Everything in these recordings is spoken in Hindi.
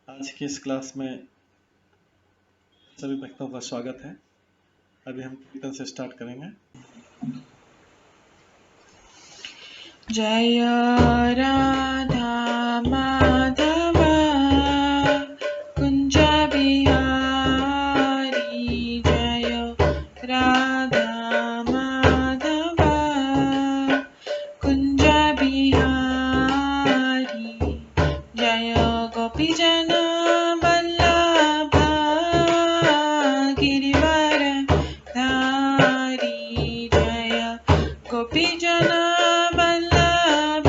आज की इस क्लास में सभी भक्तों का स्वागत है। अभी हम कीर्तन से स्टार्ट करेंगे। जय राधा माधव कुंज बिहारी, जय राधा माधव कुंज बिहारी, जय गोपीजन वल्लभ गिरिवर धारी, जय गोपीजन वल्लभ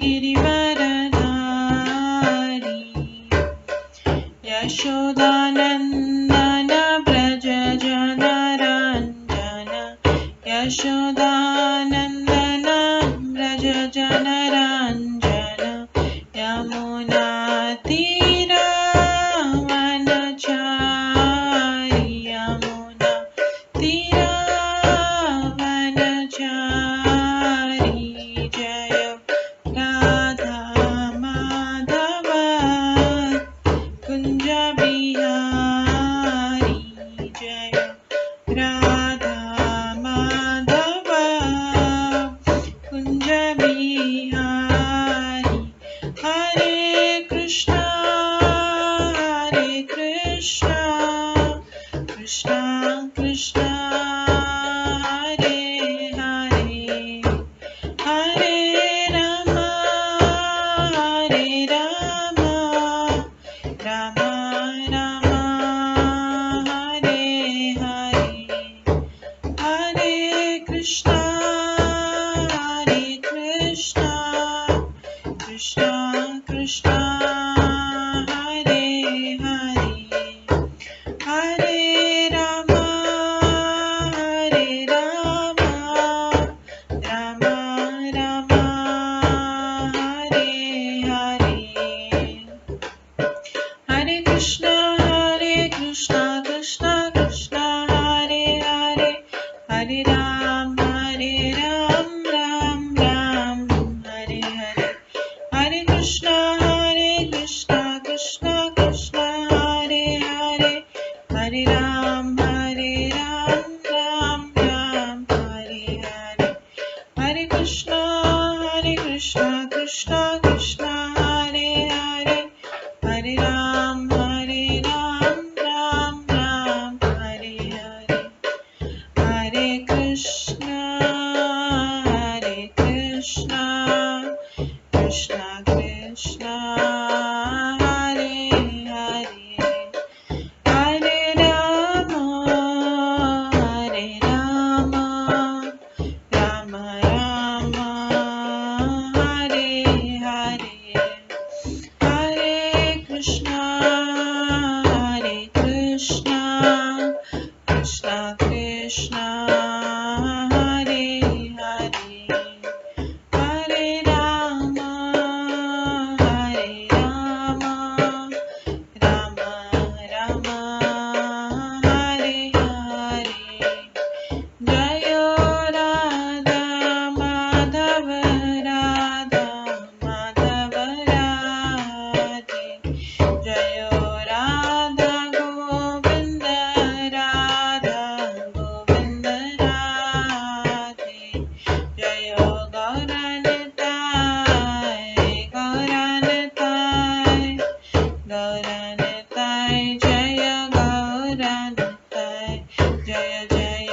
गिरिवर धारी, यशोदानंदन व्रज जनरंजन, यशोदानंदन व्रज जनरंजन, यमुना तीरावनचारी, यमुना तीरावनचारी, जय राधा माधव कुंज बिहारी, जय राधा माधव कुंज बिहारी, हरे कृष्णा कृष्णा कृष्णा हरे हरे, हरे राम राम राम हरे हरे, हरे कृष्णा कृष्णा कृष्णा हरे हरे, हरे राम राम राम हरे हरे, हरे कृष्णा कृष्णा कृष्णा हरे हरे, हरे राम राम राम हरे हरे, हरे कृष्णा कृष्णा कृष्णा हरे हरे, हरे राम राम राम हरे हरे, हरे कृष्णा कृष्णा कृष्णा हरे हरे, हरे राम राम राम हरे हरे, हरे कृष्णा कृष्णा कृष्णा हरे हरे, हरे राम राम राम हरे हरे, हरे कृष्णा कृष्णा कृष्णा हरे हरे, हरे राम राम राम हरे हरे, जय राधा माधव राधे, जय राधा गोविंद राधे, जय गौरनताय जय गौरनताय, जय जय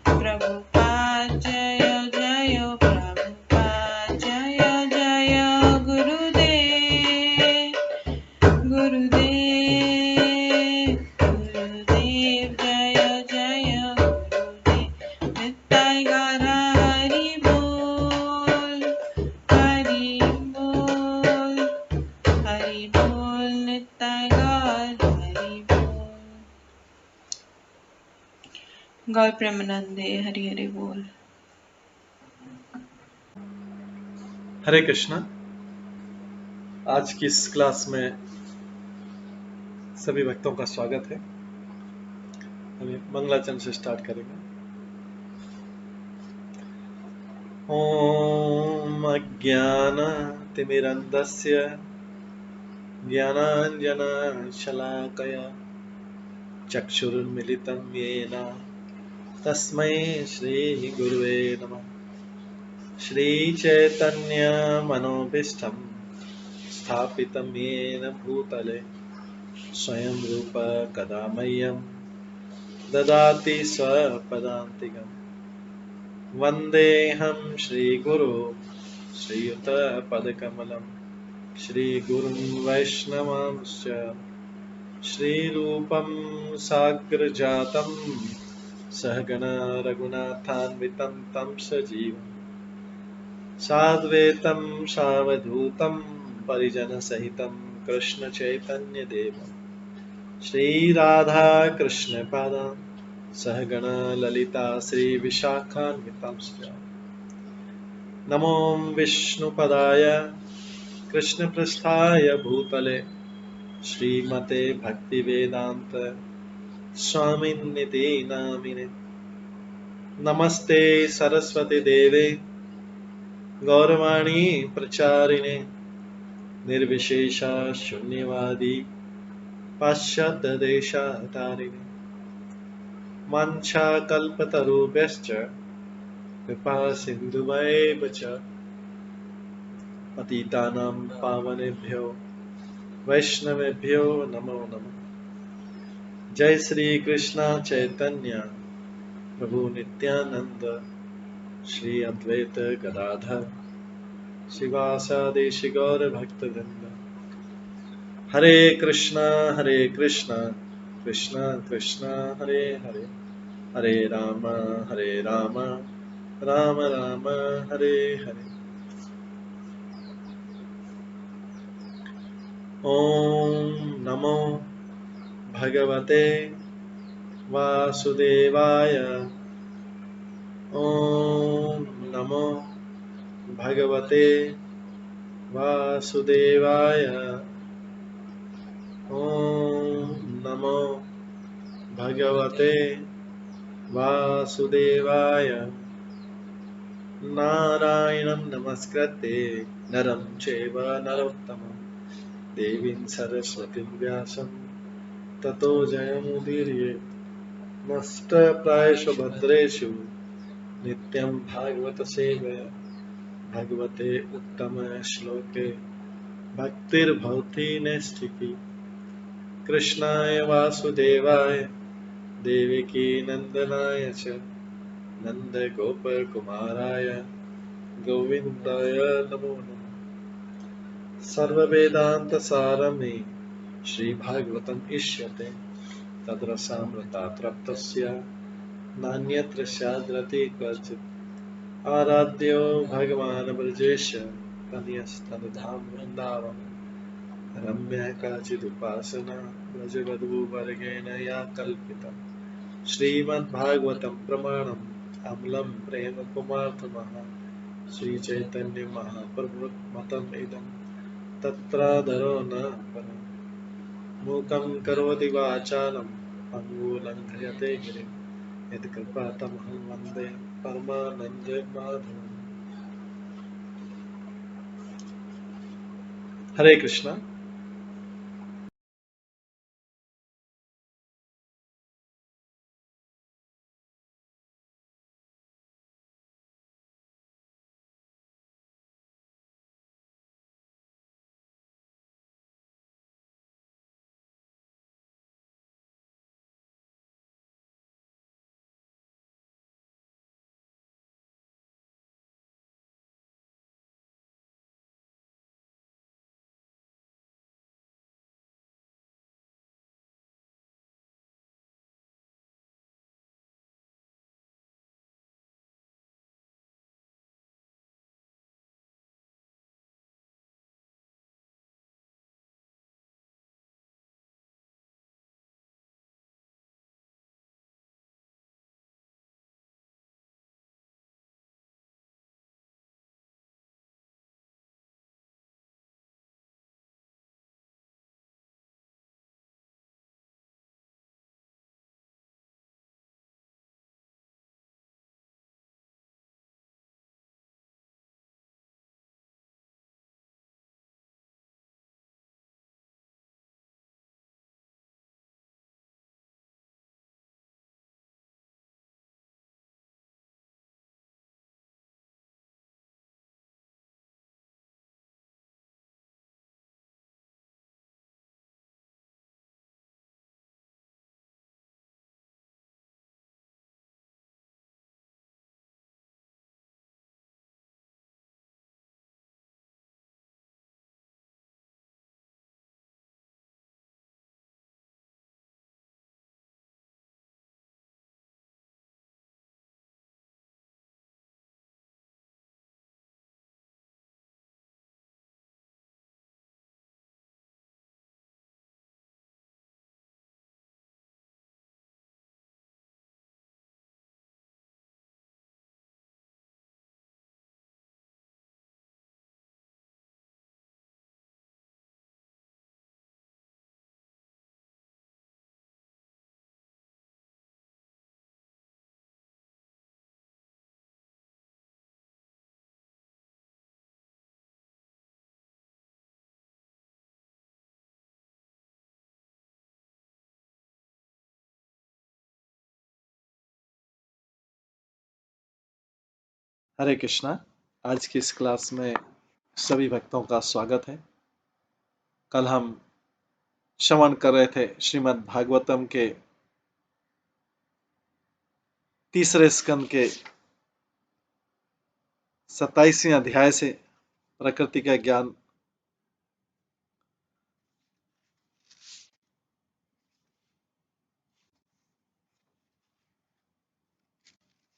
प्रभुपाद जय जय प्रभुपाद, जय जय गुरुदेव जय जय गुरुदेव, नित्य गौर हरि बोल नित्य गौर हरि बोल, गौर प्रेमानंदे हरि हरि बोल। हरे कृष्णा। आज की इस क्लास में सभी भक्तों का स्वागत है। अभी मंगलाचरण से स्टार्ट करेंगे। ॐ अज्ञानतिमिरन्धस्य ज्ञानाञ्जनशलाकया चक्षुरुन्मिलितं येन तस्मै श्रीगुरुवे नमः। श्रीचैतन्यमनोभीष्टं स्थापितं येन भूतले स्वयं रूप कदा मह्यं ददाति स्वपदान्तिकम्। वन्देऽहं श्रीगुरो श्रीयुतपदकमलं श्रीगुरुं वैष्णवांश्च श्रीरूपं साग्रजातं सहगण रघुनाथान्वितं तं सजीवं साद्वैतं सावधूतं परिजनसहितं कृष्णचैतन्यदेवं श्रीराधाकृष्णपादान् सहगण ललिता श्रीविशाखान्वितांश्च। नमो विष्णुपदाय कृष्णपृष्ठाय भूतले श्रीमते भक्तिवेदांत स्वामिन्निति नामिने। नमस्ते सरस्वती देवे गौरवाणी प्रचारिणे निर्विशेष शून्यवादी पाश्चात्य देशातारिणे। वाञ्छाकल्पतरुभ्यश्च कृपा सिन्धुभ्येव च पतितानां पावनेभ्यो वैष्णवेभ्यो नमो नमः। जय श्री कृष्ण चैतन्य प्रभु नित्यानंद श्री अद्वैत गदाधर शिवासादि गौर भक्तवृंद। हरे कृष्णा कृष्ण कृष्ण हरे हरे, हरे राम राम राम हरे हरे। ओम नमो भगवते वासुदेवाय। ओम नमो भगवते वासुदेवाय। ओम नमो भगवते वासुदेवाय। नारायणं नमस्कृत्य नरं चैव नरोत्तमं देवीं सरस्वतीं व्यासं ततो जयमुदीरये। नष्टप्रायेषु भद्रेषु नित्यं भागवत सेवया भगवते उत्तम श्लोके भक्तिर्भवति नैष्ठिकी। कृष्णाय वासुदेवाय देवकी नंदनाय च नन्दगोपकुमाराय गोविन्दाय नमो नमः। सर्ववेदान्तसारमे श्रीभागवतम् इष्यते तद्रसामृतात् नान्यत्र स्याद्रति क्वचित्। आराध्यो भगवान् ब्रजेश तनयस्तनुधाम वृन्दावन रम्या काचिदुपासना ब्रजवधूवर्गेण या कल्पिता। श्रीमद्भागवतं प्रमाणम् अमलं प्रेम कुमार्तमः श्रीचैतन्य महाप्रभुमतम् इदं तत्रादरो न परम्। मूकं करोति वाचालं पङ्गुलङ्घयते गिरिं यत्कृपातमहं वन्दे परमानन्दमाधवम्। हरे कृष्णा। हरे कृष्णा। आज की इस क्लास में सभी भक्तों का स्वागत है। कल हम श्रवण कर रहे थे श्रीमद् भागवतम के तीसरे स्कंद के 27वें अध्याय से प्रकृति का ज्ञान।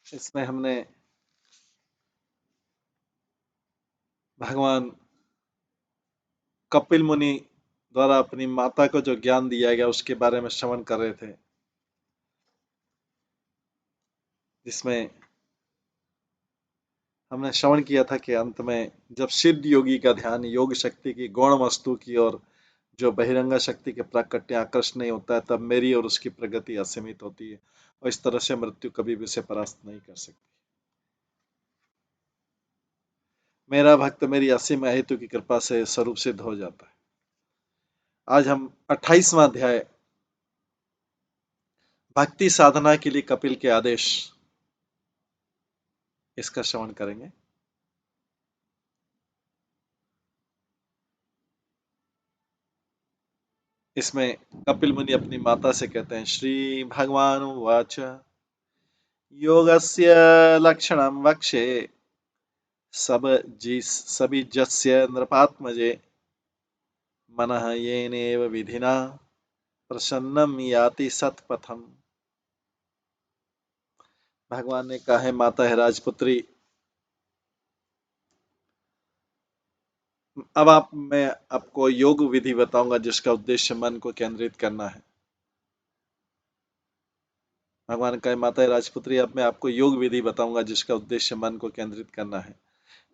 इसमें हमने भगवान कपिल मुनि द्वारा अपनी माता को जो ज्ञान दिया गया उसके बारे में श्रवण कर रहे थे, जिसमें हमने श्रवण किया था कि अंत में जब सिद्ध योगी का ध्यान योग शक्ति की गौण वस्तु की और जो बहिरंगा शक्ति के प्राकट्य आकर्षण नहीं होता है, तब मेरी और उसकी प्रगति असीमित होती है और इस तरह से मृत्यु कभी भी उसे परास्त नहीं कर सकती। मेरा भक्त मेरी असीम हेतु की कृपा से स्वरूप सिद्ध हो जाता है। आज हम 28वां अध्याय भक्ति साधना के लिए कपिल के आदेश, इसका श्रवण करेंगे। इसमें कपिल मुनि अपनी माता से कहते हैं, श्री भगवान उवाच योगस्य लक्षणं वक्षे सबीजस्य नृपात्मजे मनः येनेव विधिना प्रसन्नम याति सत्पथम। भगवान ने कहा है, माता है राजपुत्री, अब मैं आपको योग विधि बताऊंगा जिसका उद्देश्य मन को केंद्रित करना है। भगवान कहे, माता है राजपुत्री, अब मैं आपको योग विधि बताऊंगा जिसका उद्देश्य मन को केंद्रित करना है।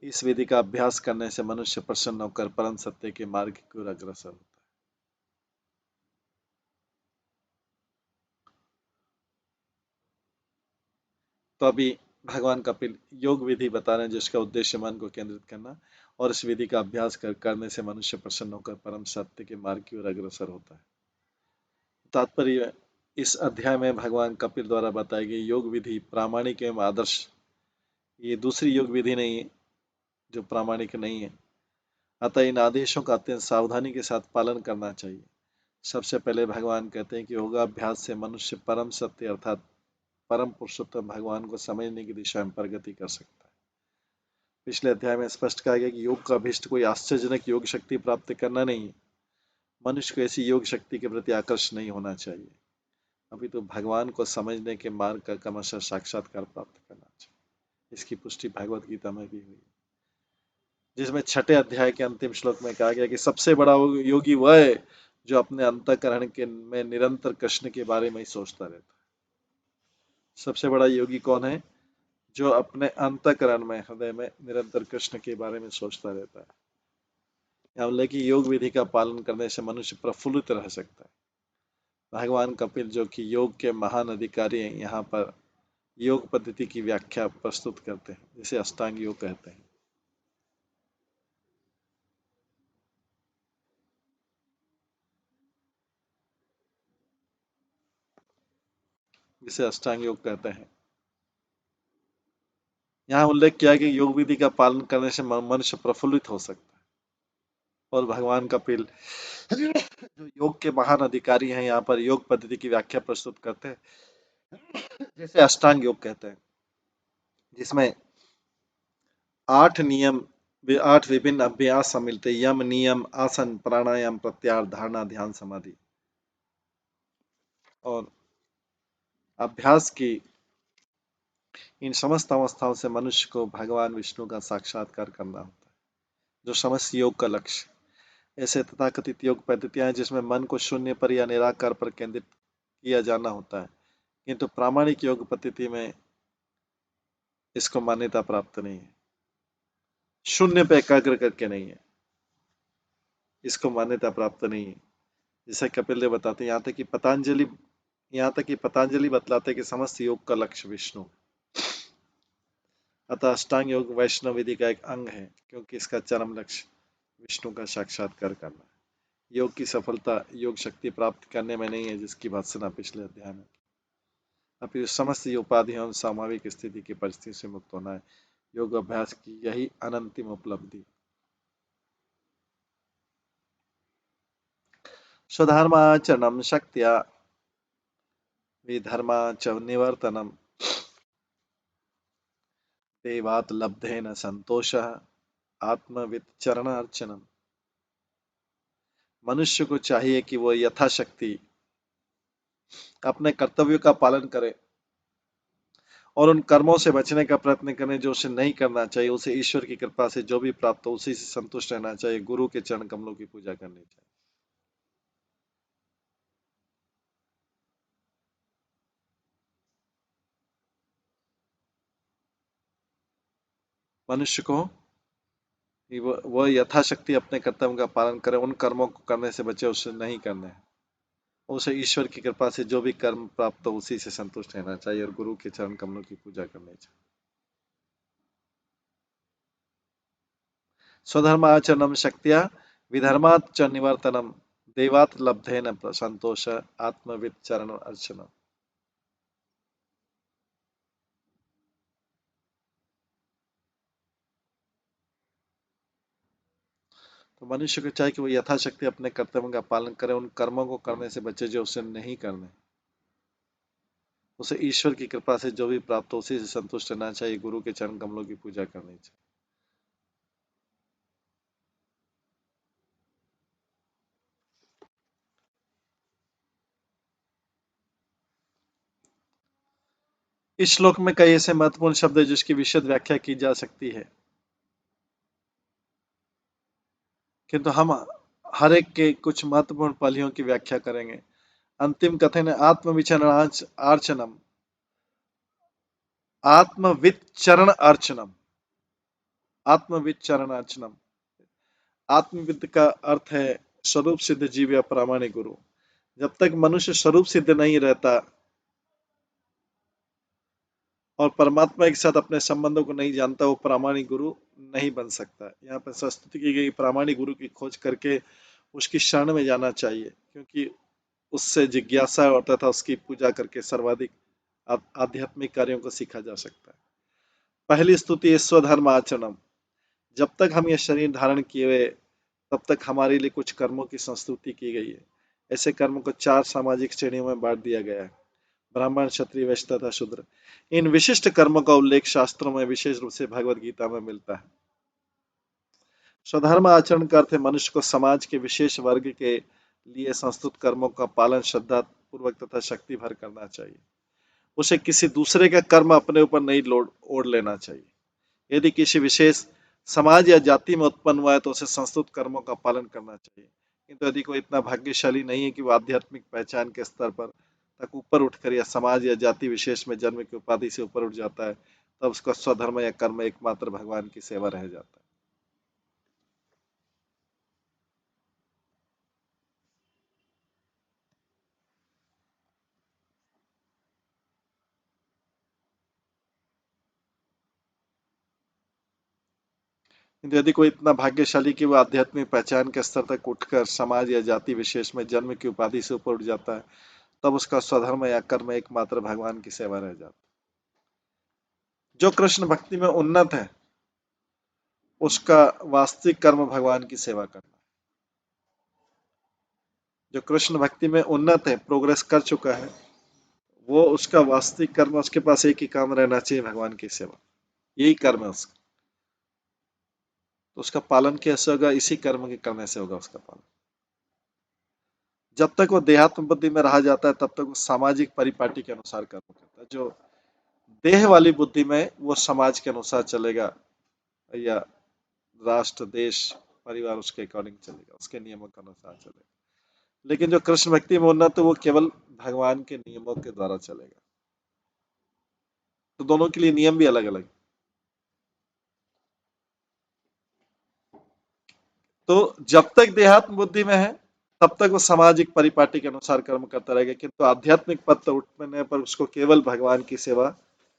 इस विधि का अभ्यास करने से मनुष्य प्रसन्न होकर परम सत्य के मार्ग की ओर अग्रसर होता है। तो अभी भगवान कपिल योग विधि बता रहे हैं जिसका उद्देश्य मन को केंद्रित करना, और इस विधि का अभ्यास करने से मनुष्य प्रसन्न होकर परम सत्य के मार्ग की ओर अग्रसर होता है। तात्पर्य, इस अध्याय में भगवान कपिल द्वारा बताई गई योग विधि प्रामाणिक एवं आदर्श, ये दूसरी योग विधि नहीं है जो प्रामाणिक नहीं है। अतः इन आदेशों का अत्यंत सावधानी के साथ पालन करना चाहिए। सबसे पहले भगवान कहते हैं कि योगाभ्यास से मनुष्य परम सत्य अर्थात परम पुरुषोत्तम भगवान को समझने की दिशा में प्रगति कर सकता है। पिछले अध्याय में स्पष्ट कहा गया कि योग का अभिष्ट कोई आश्चर्यजनक योग शक्ति प्राप्त करना नहीं है। मनुष्य को ऐसी योग शक्ति के प्रति आकर्षण नहीं होना चाहिए, अभी तो भगवान को समझने के मार्ग का क्रमशः साक्षात्कार प्राप्त करना चाहिए। इसकी पुष्टि भगवत गीता में भी हुई, जिसमें 6 अध्याय के अंतिम श्लोक में कहा गया कि सबसे बड़ा योगी वह है जो अपने अंतःकरण के में निरंतर कृष्ण के बारे में ही सोचता रहता है। सबसे बड़ा योगी कौन है? जो अपने अंतःकरण में, हृदय में निरंतर कृष्ण के बारे में सोचता रहता है। यहाँ बोले कि योग विधि का पालन करने से मनुष्य प्रफुल्लित रह सकता है। भगवान कपिल जो कि योग के महान अधिकारी हैं, यहाँ पर योग पद्धति की व्याख्या प्रस्तुत करते हैं, जिसे अष्टांग योग कहते हैं। जिसे अष्टांग योग कहते हैं। यहाँ उल्लेख किया कि योग विधि का पालन करने से मनुष्य प्रफुल्लित हो सकता है। और भगवान कपिल जो योग के महान अधिकारी हैं, यहाँ पर योग पद्धति की व्याख्या प्रस्तुत करते हैं, जैसे अष्टांग योग कहते हैं, जिसमें 8 नियम, 8 विभिन्न अभ्यास सम्मिलित है। यम, नियम, आसन, प्राणायाम, प्रत्याहार, धारणा, ध्यान, समाधि। और अभ्यास की इन समस्त अवस्थाओं से मनुष्य को भगवान विष्णु का साक्षात्कार करना होता है, जो समस्त योग का लक्ष्य। ऐसे तथाकथित योग पद्धतियां हैं जिसमें मन को शून्य पर या निराकार पर केंद्रित किया जाना होता है, किंतु प्रामाणिक योग पद्धति में इसको मान्यता प्राप्त नहीं है। शून्य पे एकाग्र करके नहीं है, इसको मान्यता प्राप्त नहीं है। जैसे कपिल देव बताते हैं, यहाँ तक कि पतंजलि बतलाते कि समस्त योग का लक्ष्य विष्णु। अतः अष्टांग योग वैष्णव विधि का एक अंग है, क्योंकि इसका चरम लक्ष्य विष्णु का साक्षात्कार करना है। योग की सफलता योग शक्ति प्राप्त करने में नहीं है, जिसकी भर्त्सना पिछले अध्याय में, अभी समस्त उपाधियों सामाविक स्थिति की परिस्थिति से मुक्त होना है। योग अभ्यास की यही अनंतिम उपलब्धि। स्वधर्माचरणम शक्त्या विधर्माच निवर्तनम देवात् लब्धेन संतोषः आत्मविचरणार्चनम। मनुष्य को चाहिए कि वो यथाशक्ति अपने कर्तव्यों का पालन करे और उन कर्मों से बचने का प्रयत्न करें जो उसे नहीं करना चाहिए। उसे ईश्वर की कृपा से जो भी प्राप्त हो उसी से संतुष्ट रहना चाहिए। गुरु के चरण कमलों की पूजा करनी चाहिए। मनुष्य को वो यथाशक्ति अपने कर्तव्य का पालन करे, उन कर्मों को करने से बचे, उसे नहीं करने। उसे ईश्वर की कृपा से जो भी कर्म प्राप्त हो उसी से संतुष्ट रहना चाहिए और गुरु के चरण कमलों की पूजा करनी चाहिए। स्वधर्म आचरणम शक्तिया विधर्मात् च निवर्तनम देवात् लब्धेन संतोष आत्मविद चरण अर्चनम। तो मनुष्य को चाहिए कि वो यथाशक्ति अपने कर्तव्य का पालन करे, उन कर्मों को करने से बचे जो उसे नहीं करने। उसे ईश्वर की कृपा से जो भी प्राप्त हो उसी से संतुष्ट रहना चाहिए। गुरु के चरण कमलों की पूजा करनी चाहिए। इस श्लोक में कई ऐसे महत्वपूर्ण शब्द है जिसकी विशद व्याख्या की जा सकती है, किंतु हम हर एक के कुछ महत्वपूर्ण पहलुओं की व्याख्या करेंगे। अंतिम कथन है आत्मविचरणार्चनम, आत्मविचरण अर्चनम, आत्मविचरणार्चनम। आत्मविद का अर्थ है स्वरूप सिद्ध जीव या प्रामाणिक गुरु। जब तक मनुष्य स्वरूप सिद्ध नहीं रहता और परमात्मा के साथ अपने संबंधों को नहीं जानता, वो प्रामाणिक गुरु नहीं बन सकता। यहाँ पर संस्तुति की गई प्रामाणिक गुरु की खोज करके उसकी शरण में जाना चाहिए, क्योंकि उससे जिज्ञासा और तथा उसकी पूजा करके सर्वाधिक आध्यात्मिक कार्यों को सीखा जा सकता है। पहली स्तुति है स्वधर्म आचरणम। जब तक हम ये शरीर धारण किए हुए तब तक हमारे लिए कुछ कर्मों की संस्तुति की गई है। ऐसे कर्मों को 4 सामाजिक श्रेणियों में बांट दिया गया है: ब्राह्मण, क्षत्रिय, वैश्य तथा शूद्र। इन विशिष्ट कर्मों का उल्लेख शास्त्रों में विशेष रूप से भगवत गीता में मिलता है। स्वधर्म आचरण का अर्थ है मनुष्य को समाज के विशेष वर्ग के लिए संस्तुत कर्मों का पालन श्रद्धा पूर्वक तथा शक्ति भर करना चाहिए। उसे किसी दूसरे का कर्म अपने ऊपर नहीं ओढ़ लेना चाहिए। यदि किसी विशेष समाज या जाति में उत्पन्न हुआ है तो उसे संस्तुत कर्मों का पालन करना चाहिए। किंतु यदि कोई इतना भाग्यशाली नहीं है कि वो आध्यात्मिक पहचान के स्तर पर तक ऊपर उठकर या समाज या जाति विशेष में जन्म की उपाधि से ऊपर उठ जाता है, तब उसका स्वधर्म या कर्म एकमात्र भगवान की सेवा रह जाता है। किंतु यदि कोई इतना भाग्यशाली कि वो आध्यात्मिक पहचान के स्तर तक उठकर समाज या जाति विशेष में जन्म की उपाधि से ऊपर उठ जाता है, तब उसका स्वधर्म या कर्म एकमात्र भगवान की सेवा रह जाता है। जो कृष्ण भक्ति में उन्नत है उसका वास्तविक कर्म भगवान की सेवा करना। जो कृष्ण भक्ति में उन्नत है, प्रोग्रेस कर चुका है, वो उसका वास्तविक कर्म, उसके पास एक ही काम रहना चाहिए, भगवान की सेवा। यही कर्म है उसका। तो उसका पालन कैसे होगा? इसी कर्म के करने से होगा उसका पालन। जब तक वो देहात्म बुद्धि में रहा जाता है तब तक वो सामाजिक परिपाटी के अनुसार कर्म करता है। जो देह वाली बुद्धि में वो समाज के अनुसार चलेगा या राष्ट्र, देश, परिवार उसके अकॉर्डिंग चलेगा, उसके नियमों के अनुसार चलेगा। लेकिन जो कृष्ण भक्ति में उन्नत है वो केवल भगवान के नियमों के द्वारा चलेगा। तो दोनों के लिए नियम भी अलग अलग। तो जब तक देहात्म बुद्धि में है तब तक वो सामाजिक परिपाटी के अनुसार कर्म करता रहेगा, किंतु आध्यात्मिक पद पर उठने पर उसको केवल भगवान की सेवा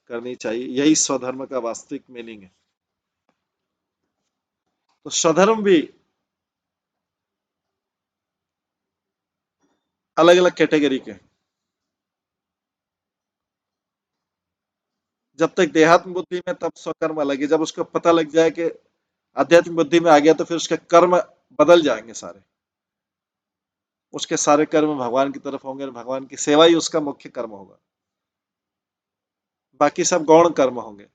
करनी चाहिए। यही स्वधर्म का वास्तविक मीनिंग है। तो स्वधर्म भी अलग अलग कैटेगरी के। जब तक देहात्म बुद्धि में तब स्वकर्म अलग है, जब उसको पता लग जाए कि आध्यात्मिक बुद्धि में आ गया तो फिर उसके कर्म बदल जाएंगे सारे। उसके सारे कर्म भगवान की तरफ होंगे और भगवान की सेवा ही उसका मुख्य कर्म होगा, बाकी सब गौण कर्म होंगे।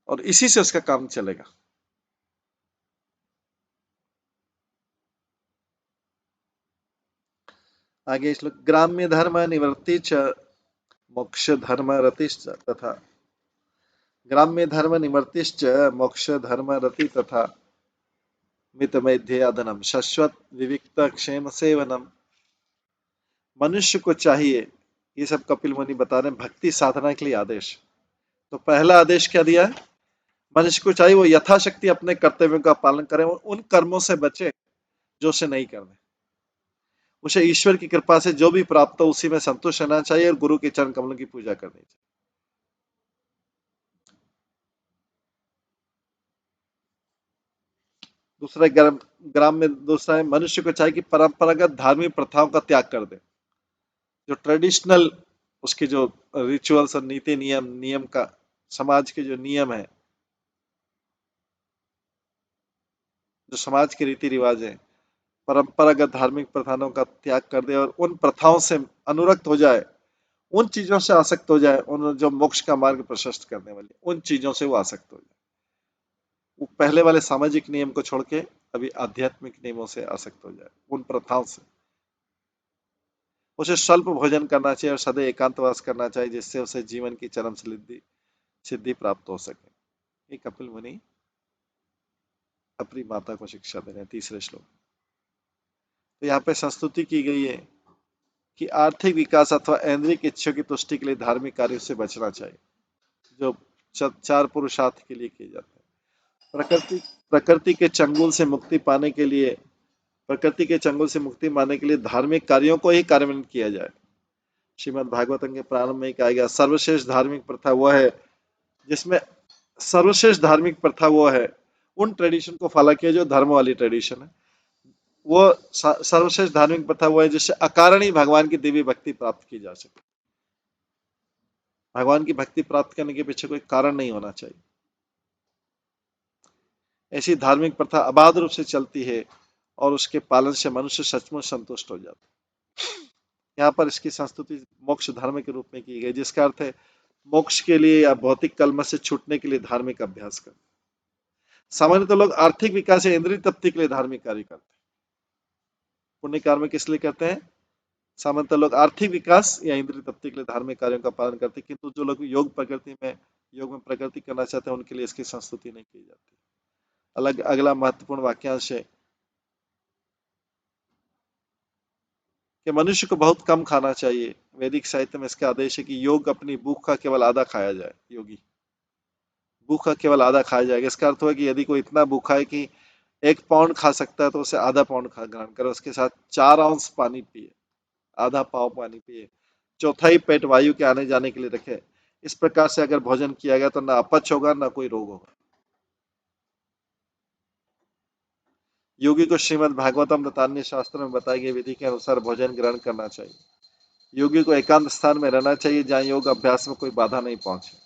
और इसी से उसका काम चलेगा। आगे श्लोक, ग्राम्य धर्म निवृत्ति च मोक्ष धर्म रतिश्च तथा, ग्राम्य धर्म निवृत्तिश्च मोक्ष धर्म रति तथा मितमेध्यधनम शाश्वत विविक्त क्षेम सेवनम। मनुष्य को चाहिए, ये सब कपिल मुनि बता रहे हैं भक्ति साधना के लिए आदेश। तो पहला आदेश क्या दिया है? मनुष्य को चाहिए वो यथाशक्ति अपने कर्तव्यों का पालन करे और उन कर्मों से बचे जो उसे नहीं करने। उसे ईश्वर की कृपा से जो भी प्राप्त हो उसी में संतुष्ट रहना चाहिए और गुरु के चरण कमलों की पूजा करनी चाहिए। दूसरा ग्राम में दूसरा है, मनुष्य को चाहिए कि परंपरागत धार्मिक प्रथाओं का त्याग कर दे। जो ट्रेडिशनल उसके जो रिचुअल्स और नीति नियम नियम का समाज के जो नियम है, जो समाज के रीति रिवाज है, परंपरागत धार्मिक प्रथाओं का त्याग कर दे और उन प्रथाओं से अनुरक्त हो जाए, उन चीजों से आसक्त हो जाए, उन जो मोक्ष का मार्ग प्रशस्त करने वाली उन चीजों से वो आसक्त हो जाए। वो पहले वाले सामाजिक नियम को छोड़ के अभी आध्यात्मिक नियमों से आसक्त हो जाए, उन प्रथाओं से। उसे स्वल्प भोजन करना चाहिए और सदैव एकांतवास करना चाहिए, जिससे उसे जीवन की चरम सिद्धि सिद्धि प्राप्त हो सके। ये कपिल मुनि अपनी माता को शिक्षा दे रहे हैं, तीसरे श्लोक। तो यहाँ पे संस्तुति की गई है कि आर्थिक विकास अथवा ऐन्द्रिक इच्छा की तुष्टि के लिए धार्मिक कार्यों से बचना चाहिए, जो चार पुरुषार्थ के लिए किए जाते हैं। प्रकृति के चंगुल से मुक्ति पाने के लिए, प्रकृति के चंगुल से मुक्ति पाने के लिए धार्मिक कार्यों को ही कार्यान्वित किया जाए। श्रीमद् भागवतम के प्रारंभ में कहा गया, सर्वश्रेष्ठ धार्मिक प्रथा वह है जिसमें, सर्वश्रेष्ठ धार्मिक प्रथा वो है, उन ट्रेडिशन को फॉलो किया जो धर्म वाली ट्रेडिशन है। वो सर्वश्रेष्ठ धार्मिक प्रथा वो है जिससे अकारण ही भगवान की दिव्य भक्ति प्राप्त की जा सके। भगवान की भक्ति प्राप्त करने के पीछे कोई कारण नहीं होना चाहिए। ऐसी धार्मिक प्रथा अबाध रूप से चलती है और उसके पालन से मनुष्य सचमुच संतुष्ट हो जाता है। यहाँ पर इसकी संस्तुति मोक्ष धर्म के रूप में की गई, जिसका अर्थ है मोक्ष के लिए या भौतिक कलमश से छूटने के लिए धार्मिक अभ्यास करना। सामान्यतः लोग आर्थिक विकास या इंद्रिय तृप्ति के लिए धार्मिक कार्य करते हैं। पुण्य कर्म किस लिए करते हैं? सामान्यतः लोग आर्थिक विकास या इंद्रिय तृप्ति के लिए धार्मिक कार्यों का पालन करते हैं, किंतु जो लोग योग में प्रगति करना चाहते हैं उनके लिए इसकी संस्तुति नहीं की जाती। अगला महत्वपूर्ण वाक्यांश है कि मनुष्य को बहुत कम खाना चाहिए। वैदिक साहित्य में इसका आदेश है कि योग अपनी भूख का केवल आधा खाया जाए। योगी भूख का केवल आधा खाया जाएगा। इसका अर्थ हुआ कि यदि कोई इतना भूखा है कि 1 पाउंड खा सकता है तो उसे आधा पाउंड खा ग्रहण करे, उसके साथ 4 आउंस पानी पिए, आधा पाव पानी पिए, चौथाई पेट वायु के आने जाने के लिए रखे। इस प्रकार से अगर भोजन किया गया तो ना अपच होगा ना कोई रोग होगा। योगी को श्रीमद् भागवतम तथा अन्य शास्त्रों में बताई गई विधि के अनुसार भोजन ग्रहण करना चाहिए। योगी को एकांत स्थान में रहना चाहिए जहाँ योग अभ्यास में कोई बाधा नहीं पहुंचे।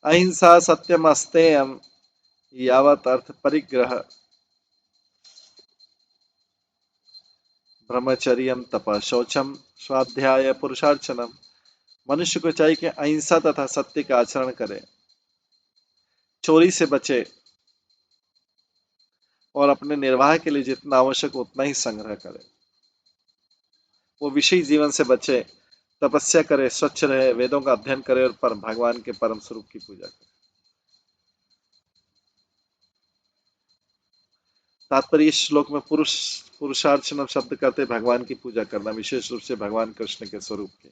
अहिंसा सत्यम अस्तेयम यावत अर्थ परिग्रह ब्रह्मचर्यम तप शौचम स्वाध्याय पुरुषार्चनम। मनुष्य को चाहिए कि अहिंसा तथा सत्य का आचरण करे, चोरी से बचे और अपने निर्वाह के लिए जितना आवश्यक उतना ही संग्रह करे। वो विषयी जीवन से बचे, तपस्या करे, स्वच्छ रहे, वेदों का अध्ययन करे और पर भगवान के परम स्वरूप की पूजा करे। तात्पर्य इस श्लोक में पुरुषार्चना शब्द करते भगवान की पूजा करना, विशेष रूप से भगवान कृष्ण के स्वरूप के।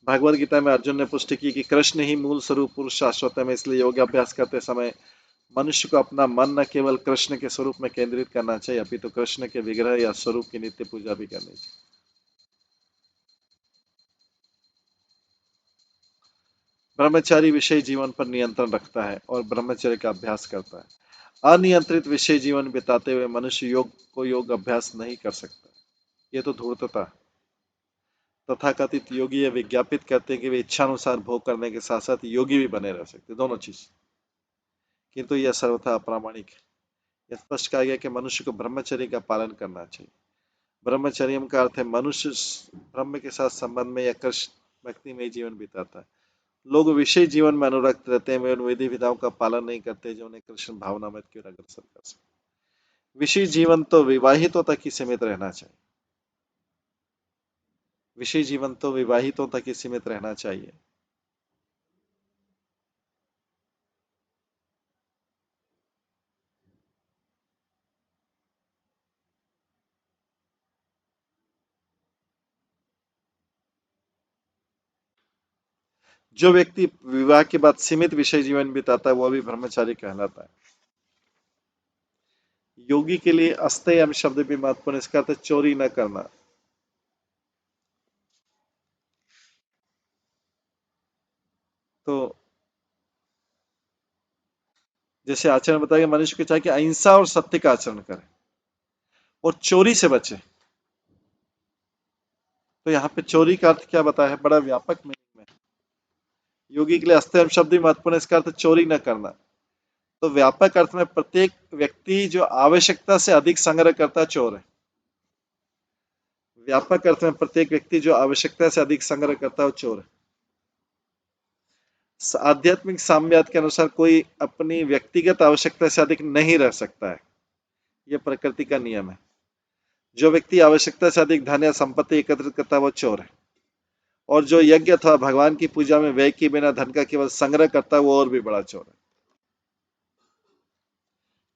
भगवद गीता में अर्जुन ने पुष्टि की कि कृष्ण ही मूल स्वरूप पुरुष शाश्वत है। इसलिए योगाभ्यास करते समय मनुष्य को अपना मन न केवल कृष्ण के स्वरूप में केंद्रित करना चाहिए, अपितु तो कृष्ण के विग्रह या स्वरूप की नित्य पूजा भी करनी चाहिए। ब्रह्मचारी विषय जीवन पर नियंत्रण रखता है और ब्रह्मचर्य का अभ्यास करता है। अनियंत्रित विषय जीवन बिताते हुए मनुष्य योग अभ्यास नहीं कर सकता। ये तो धूर्तता। तथाकथित योगी ये विज्ञापित करते हैं कि वे इच्छानुसार भोग करने के साथ साथ योगी भी बने रह सकते, दोनों चीज, किंतु यह सर्वथा अप्रामाणिक है। यह स्पष्ट कहा गया कि मनुष्य को ब्रह्मचर्य का पालन करना चाहिए। ब्रह्मचर्य का अर्थ है मनुष्य ब्रह्म के साथ संबंध में या कृष्ण भक्ति में जीवन बिताता है। लोग विषय जीवन में अनुरक्त रहते हैं, वे उन विधि विधाओं का पालन नहीं करते जो उन्हें कृष्ण भावना में की ओर अग्रसर कर सके। विषय जीवन तो विवाहितों तक ही सीमित रहना चाहिए। विषय जीवन तो विवाहितों तक ही सीमित रहना चाहिए। जो व्यक्ति विवाह के बाद सीमित विषय जीवन बिताता है वह भी ब्रह्मचारी कहलाता है। योगी के लिए अस्तयम शब्द भी महत्वपूर्ण, इसका अर्थ चोरी न करना। तो जैसे आचरण बताया, मनुष्य को चाहिए कि अहिंसा और सत्य का आचरण करे और चोरी से बचे। तो यहाँ पे चोरी का अर्थ क्या बताया है, बड़ा व्यापक मीनिंग में। योगी के लिए अस्तयम शब्द भी महत्वपूर्ण, इसका अर्थ चोरी न करना। तो व्यापक अर्थ में प्रत्येक व्यक्ति जो आवश्यकता से अधिक संग्रह करता है चोर है। व्यापक अर्थ में प्रत्येक व्यक्ति जो आवश्यकता से अधिक संग्रह करता है वो चोर है। आध्यात्मिक साम्यवाद के अनुसार कोई अपनी व्यक्तिगत आवश्यकता से अधिक नहीं रह सकता है, यह प्रकृति का नियम है। जो व्यक्ति आवश्यकता से अधिक धन या संपत्ति एकत्रित करता है वो चोर है, और जो यज्ञ अथवा भगवान की पूजा में व्यय किए बिना धन का केवल संग्रह करता है वो और भी बड़ा चोर है।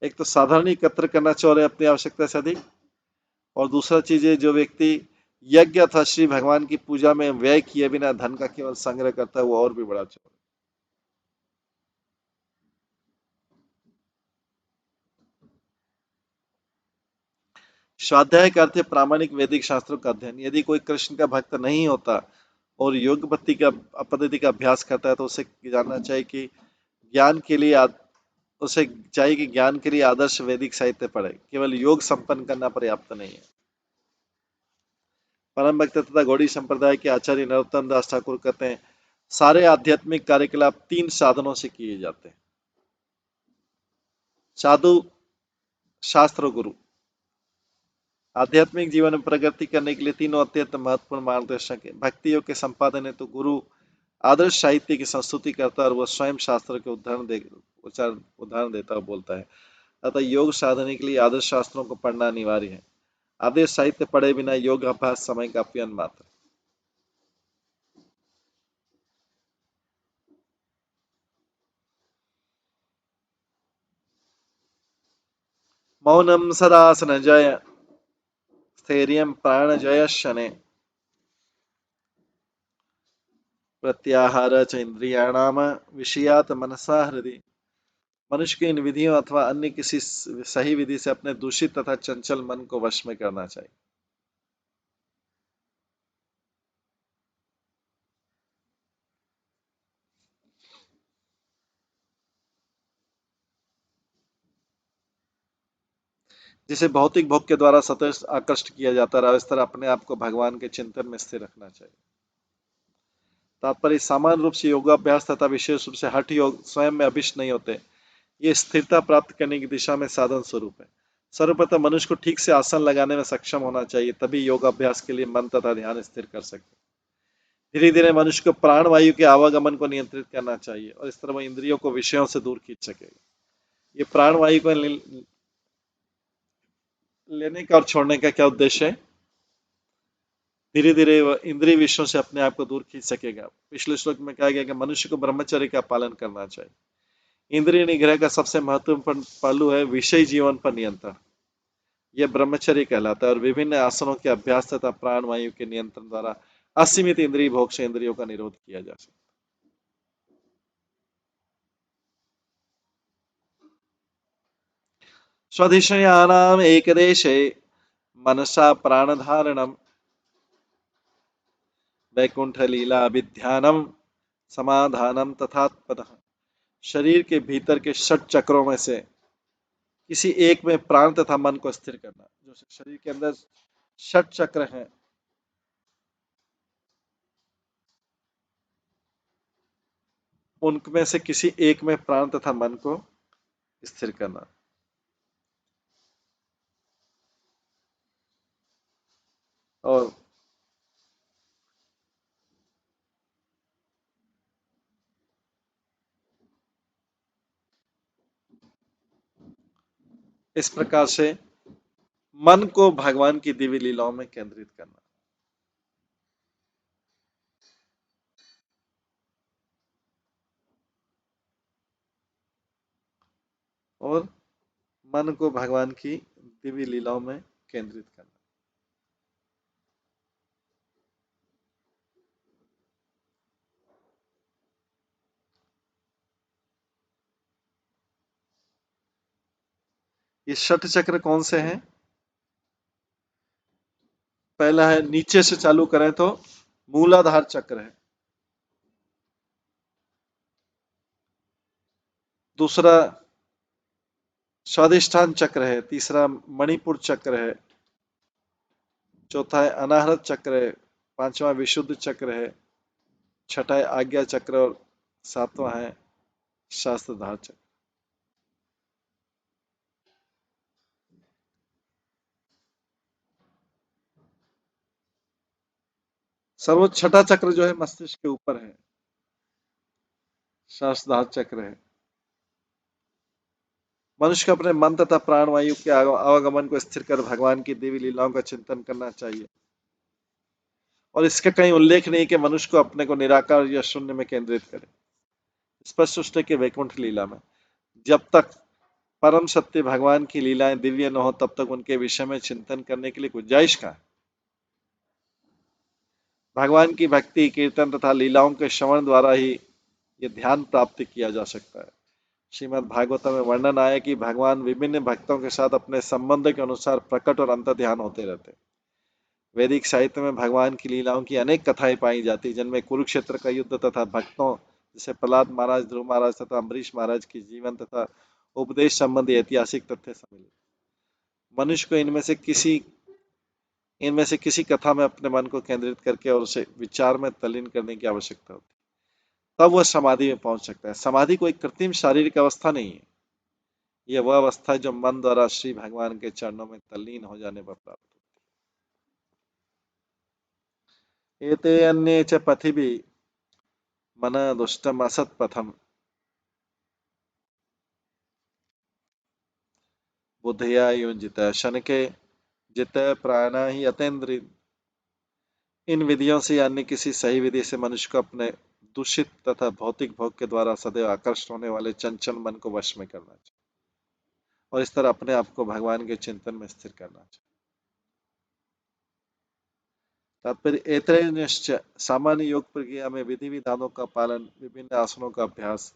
एक तो साधारण एकत्र करना चोर है अपनी आवश्यकता से अधिक, और दूसरा चीज है जो व्यक्ति यज्ञ अथवा श्री भगवान की पूजा में व्यय किए बिना धन का केवल संग्रह करता है वो और भी बड़ा चोर है। स्वाध्याय का अर्थ है प्रामाणिक वैदिक शास्त्रों का अध्ययन। यदि कोई कृष्ण का भक्त नहीं होता और योग पद्धति का अभ्यास करता है तो उसे जानना चाहिए कि ज्ञान के लिए उसे चाहिए कि ज्ञान के लिए आदर्श वैदिक साहित्य पढ़े, केवल योग संपन्न करना पर्याप्त नहीं है। परम भक्त तथा गौड़ी संप्रदाय के आचार्य नरोत्तम दास ठाकुर कहते हैं सारे आध्यात्मिक कार्यकलाप 3 साधनों से किए जाते हैं: साधु, शास्त्र, गुरु। आध्यात्मिक जीवन में प्रगति करने के लिए तीनों अत्यंत महत्वपूर्ण मार्गदर्शक है। भक्ति योग के संपादन है तो गुरु आदर्श साहित्य की संस्तुति करता है और वह स्वयं शास्त्र के उदाहरण देता है, बोलता है। अतः योग साधने के लिए आदर्श शास्त्रों को पढ़ना अनिवार्य है। आदर्श साहित्य पढ़े बिना योग अभ्यास समय का अपयन मात्र। मौनम सदासन जय स्थैर्यं प्राण जय शने प्रत्याहार च इंद्रियाणाम विषयात मनसा हृदि। मनुष्य की इन विधियों अथवा अन्य किसी सही विधि से अपने दूषित तथा चंचल मन को वश में करना चाहिए। जिसे भौतिक भोग के द्वारा सतत आकृष्ट किया जाता रहा, इस तरह अपने आप को भगवान के चिंतन में स्थिर रखना चाहिए। तात्पर्य सामान्य रूप से योगाभ्यास तथा विशेष रूप से हठ योग स्वयं में अभिष्ट नहीं होते, ये स्थिरता प्राप्त करने की दिशा में साधन स्वरूप है। सर्वप्रथम मनुष्य को ठीक से आसन लगाने में सक्षम होना चाहिए, तभी योगाभ्यास के लिए मन तथा ध्यान स्थिर कर सकते। धीरे धीरे मनुष्य को प्राण वायु के आवागमन को नियंत्रित करना चाहिए और इस तरह वह इंद्रियों को विषयों से दूर खींच सकेगा। ये प्राण वायु को लेने का और छोड़ने का क्या उद्देश्य है? धीरे धीरे वह इंद्रिय विषयों से अपने आप को दूर खींच सकेगा। पिछले श्लोक में कहा गया कि मनुष्य को ब्रह्मचर्य का पालन करना चाहिए। इंद्रिय निग्रह का सबसे महत्वपूर्ण पहलू है विषय जीवन पर नियंत्रण। यह ब्रह्मचर्य कहलाता है और विभिन्न आसनों के अभ्यास तथा प्राण वायु के नियंत्रण द्वारा असीमित इंद्रिय भोग से इंद्रियों का निरोध किया जा सकता है। स्वधिष्ण्यानाम एकदेशे मनसा प्राणधारणम वैकुंठ लीला विध्यानम समाधानम तथात्पद। शरीर के भीतर के 6 चक्रों में से किसी एक में प्राण तथा मन को स्थिर करना। जो शरीर के अंदर 6 चक्र हैं, उनमें से किसी एक में प्राण तथा मन को स्थिर करना। और इस प्रकार से मन को भगवान की दिव्य लीलाओं में केंद्रित करना। और मन को भगवान की दिव्य लीलाओं में केंद्रित करना। ये 6 चक्र कौन से हैं? पहला है, नीचे से चालू करें तो मूलाधार चक्र है। दूसरा स्वादिष्ठान चक्र है। तीसरा मणिपुर चक्र है। चौथा है अनाहत चक्र है। पांचवा विशुद्ध चक्र है। छठा है आज्ञा चक्र और सातवां है शास्त्रधार चक्र। सर्वोच्च छठा चक्र जो है मस्तिष्क के ऊपर है, शास्त्रधार चक्र है। मनुष्य को अपने मन तथा प्राणवायु के आवागमन को स्थिर कर भगवान की देवी लीलाओं का चिंतन करना चाहिए। और इसका कहीं उल्लेख नहीं कि मनुष्य को अपने को निराकार या शून्य में केंद्रित करे। स्पष्ट उसने कि वैकुंठ लीला में जब तक परम सत्य भगवान की लीलाएं दिव्य न हो तब तक उनके विषय में चिंतन करने के लिए गुंजाइश कहाँ है। भगवान की भक्ति, कीर्तन तथा लीलाओं के श्रवण द्वारा ही ये ध्यान प्राप्त किया जा सकता है। श्रीमद् भागवत में वर्णन आया कि भगवान विभिन्न भक्तों के साथ अपने संबंध के अनुसार प्रकट और अंतर ध्यान होते रहते। वैदिक साहित्य में भगवान की लीलाओं की अनेक कथाएं पाई जाती, जिनमें कुरुक्षेत्र का युद्ध तथा भक्तों जैसे प्रहलाद महाराज, ध्रुव महाराज तथा अम्बरीश महाराज की जीवन तथा उपदेश संबंधी ऐतिहासिक तथ्य सम्मिलित। मनुष्य को इनमें से किसी कथा में अपने मन को केंद्रित करके और उसे विचार में तल्लीन करने की आवश्यकता होती है, तब वह समाधि में पहुंच सकता है। समाधि कोई कृत्रिम शारीरिक अवस्था नहीं है, यह वह अवस्था है जो मन द्वारा श्री भगवान के चरणों में तल्लीन हो जाने पर प्राप्त होती है। एते अन्ये च पथिभिः मन दुष्टम असत पथम बुद्धया युंजित शनके जित प्राणा ही अतेंद्रिय। इन विधियों से अन्य किसी सही विधि से मनुष्य को अपने दूषित तथा भौतिक भोग के द्वारा सदैव आकर्षित होने वाले चंचल मन को वश में करना चाहिए और इस तरह अपने आप को भगवान के चिंतन में स्थिर करना चाहिए। तात्पर्य एतरेश्च सामान्य योग प्रक्रिया में विधि विधानों का पालन, विभिन्न आसनों का अभ्यास,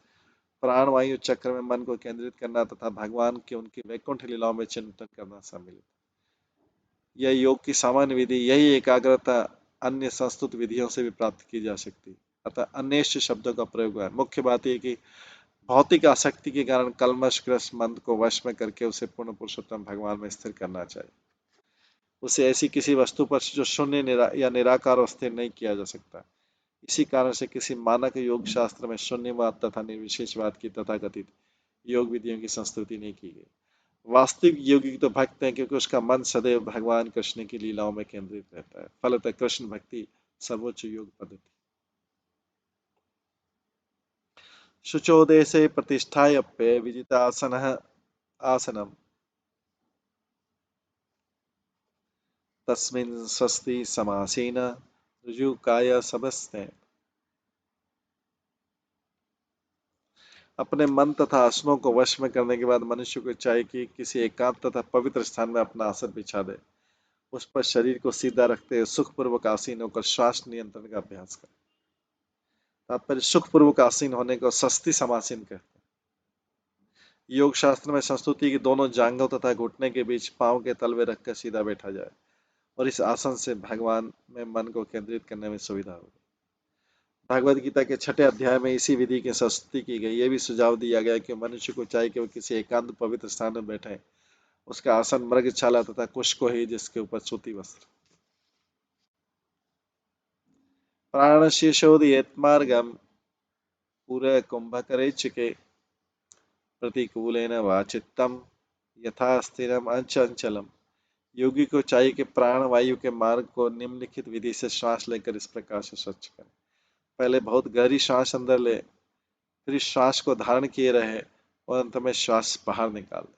प्राण वायु चक्र में मन को केंद्रित करना तथा भगवान की उनकी वैकुंठ लीलाओं में चिंतन करना सम्मिलित। यह योग की सामान्य विधि, यही एकाग्रता अन्य संस्तुत विधियों से भी प्राप्त की जा सकती है। अतः अन्येष्ट शब्दों का प्रयोग हुआ है। मुख्य बात यह कि भौतिक आसक्ति के कारण कलमशग्रस्त मन को वश में करके उसे पूर्ण पुरुषोत्तम भगवान में स्थिर करना चाहिए। उसे ऐसी किसी वस्तु पर जो शून्य या निराकार और स्थिर नहीं किया जा सकता। इसी कारण से किसी मानक योग शास्त्र में शून्यवाद तथा निर्विशेषवाद की तथाकथित योग विधियों की संस्तुति नहीं की गई। वास्तविक योगी तो भक्त है क्योंकि उसका मन सदैव भगवान कृष्ण की लीलाओं में केंद्रित रहता है। फलतः कृष्ण भक्ति सर्वोच्च योग पद्धति। शुचोदेशे प्रतिष्ठायप्य विजितासनः आसनम् तस्मिन् स्वस्ति समासीन ऋजुकाय सबस्ते। अपने मन तथा आसनों को वश में करने के बाद मनुष्य को चाहिए कि किसी एकांत तथा पवित्र स्थान में अपना आसन बिछा दे। उस पर शरीर को सीधा रखते हुए सुखपूर्वक आसीन होकर श्वास नियंत्रण का अभ्यास करें। तात्पर्य सुखपूर्वक आसीन होने को स्वस्ति समासीन कहते हैं। योग शास्त्र में संस्तुति की दोनों जांघों तथा घुटने के बीच पांव के तलवे रखकर सीधा बैठा जाए और इस आसन से भगवान में मन को केंद्रित करने में सुविधा होगी। भागवत गीता के 6ठे अध्याय में इसी विधि की संस्तुति की गई। यह भी सुझाव दिया गया कि मनुष्य को चाहिए कि वह किसी एकांत पवित्र स्थान में बैठे, उसका आसन मृगछाला तथा कुश को ही, जिसके ऊपर सूती वस्त्र। प्राणशिशोदयेत्मार्गं पूरे कुंभकरेचके प्रतिकूलेन वाचित्तम यथा स्थिरम अंचंचलम। योगी को चाहिए कि प्राण वायु के मार्ग को निम्नलिखित विधि से श्वास लेकर इस प्रकार से स्वच्छ करें। पहले बहुत गहरी श्वास अंदर ले, फिर इस श्वास को धारण किए रहे और अंत में श्वास बाहर निकाल दे।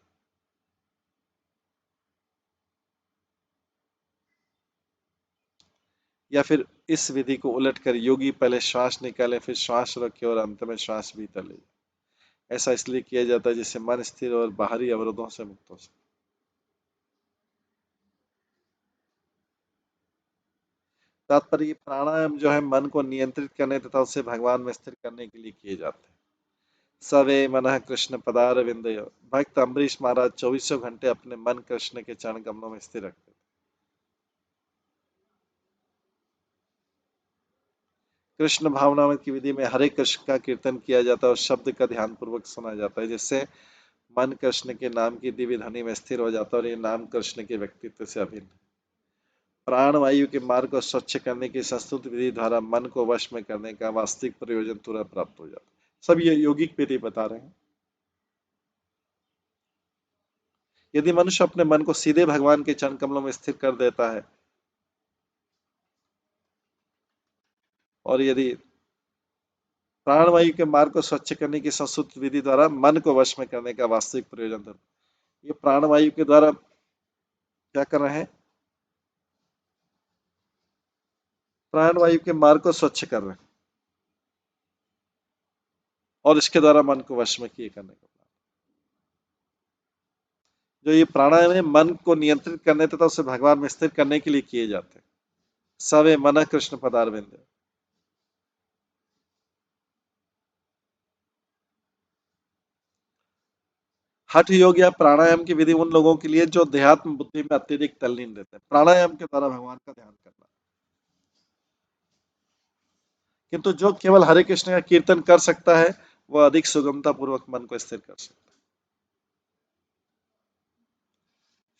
या फिर इस विधि को उलट कर योगी पहले श्वास निकाले, फिर श्वास रखे और अंत में श्वास भीतर ले। ऐसा इसलिए किया जाता है जिससे मन स्थिर और बाहरी अवरोधों से मुक्त हो सके। तात्पर्य प्राणायाम जो है मन को नियंत्रित करने तथा उसे भगवान में स्थिर करने के लिए किए जाते हैं। सवे मन कृष्ण पदार विंदय। भक्त अम्बरीश महाराज 24 घंटे अपने मन कृष्ण के चरण कमलों में स्थिर रखते थे। कृष्ण भावनामृत की विधि में हरे कृष्ण का कीर्तन किया जाता है और शब्द का ध्यान पूर्वक सुना जाता है, जिससे मन कृष्ण के नाम की दिव्य ध्वनि में स्थिर हो जाता है और ये नाम कृष्ण के व्यक्तित्व से अभिन्न। प्राण वायु के मार्ग को स्वच्छ करने की संस्तुत विधि द्वारा मन को वश में करने का वास्तविक प्रयोजन तुरंत प्राप्त हो जाता है। सब ये यौगिक विधि बता रहे हैं। यदि मनुष्य अपने मन को सीधे भगवान के चरण कमलों में स्थिर कर देता है और यदि प्राणवायु के मार्ग को स्वच्छ करने की संस्तुत विधि द्वारा मन को वश में करने का वास्तविक प्रयोजन था। ये प्राणवायु के द्वारा क्या कर रहे हैं? प्राणवायु के मार्ग को स्वच्छ कर रहे हैं और इसके द्वारा मन को वश में किए करने का। जो ये प्राणायाम है मन को नियंत्रित करने तथा उसे भगवान में स्थिर करने के लिए किए जाते हैं। सवे मन कृष्ण पदारविंद। हठ योग या प्राणायाम की विधि उन लोगों के लिए जो देहात्म बुद्धि में अत्यधिक तल्लीन रहते हैं। प्राणायाम के द्वारा भगवान का ध्यान करना। किंतु जो केवल हरे कृष्ण का कीर्तन कर सकता है वह अधिक सुगमता पूर्वक मन को स्थिर कर सकता है।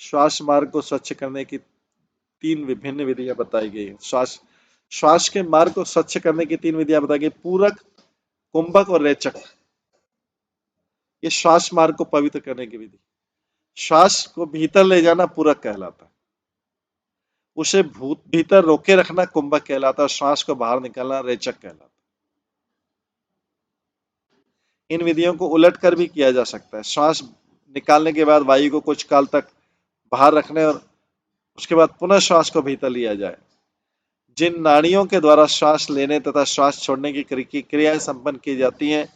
श्वास मार्ग को स्वच्छ करने की 3 विभिन्न विधियां बताई गई हैं। श्वास श्वास के मार्ग को स्वच्छ करने की 3 विधियां बताई गई। पूरक, कुंभक और रेचक। ये श्वास मार्ग को पवित्र करने की विधि। श्वास को भीतर ले जाना पूरक कहलाता है, उसे भीतर रोके रखना कुंभक कहलाता है, श्वास को बाहर निकालना रेचक कहलाता है। इन विधियों को उलट कर भी किया जा सकता है। श्वास निकालने के बाद वायु को कुछ काल तक बाहर रखने और उसके बाद पुनः श्वास को भीतर लिया जाए। जिन नाड़ियों के द्वारा श्वास लेने तथा श्वास छोड़ने की क्रियाएं संपन्न की जाती हैं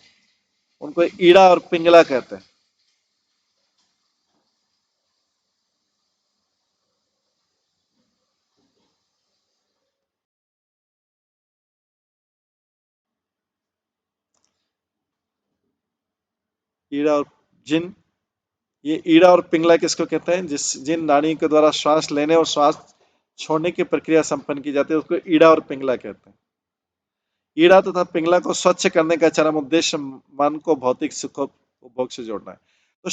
उनको ईड़ा और पिंगला कहते हैं। ईड़ा और जिन ये ईड़ा और पिंगला किसको कहते हैं? जिन नाड़ियों के द्वारा श्वास लेने और श्वास छोड़ने की प्रक्रिया संपन्न की जाती है उसको ईड़ा और पिंगला कहते हैं। ईड़ा तथा पिंगला को स्वच्छ करने का चरम उद्देश्य मन को भौतिक सुख उपभोग से जोड़ना है। तो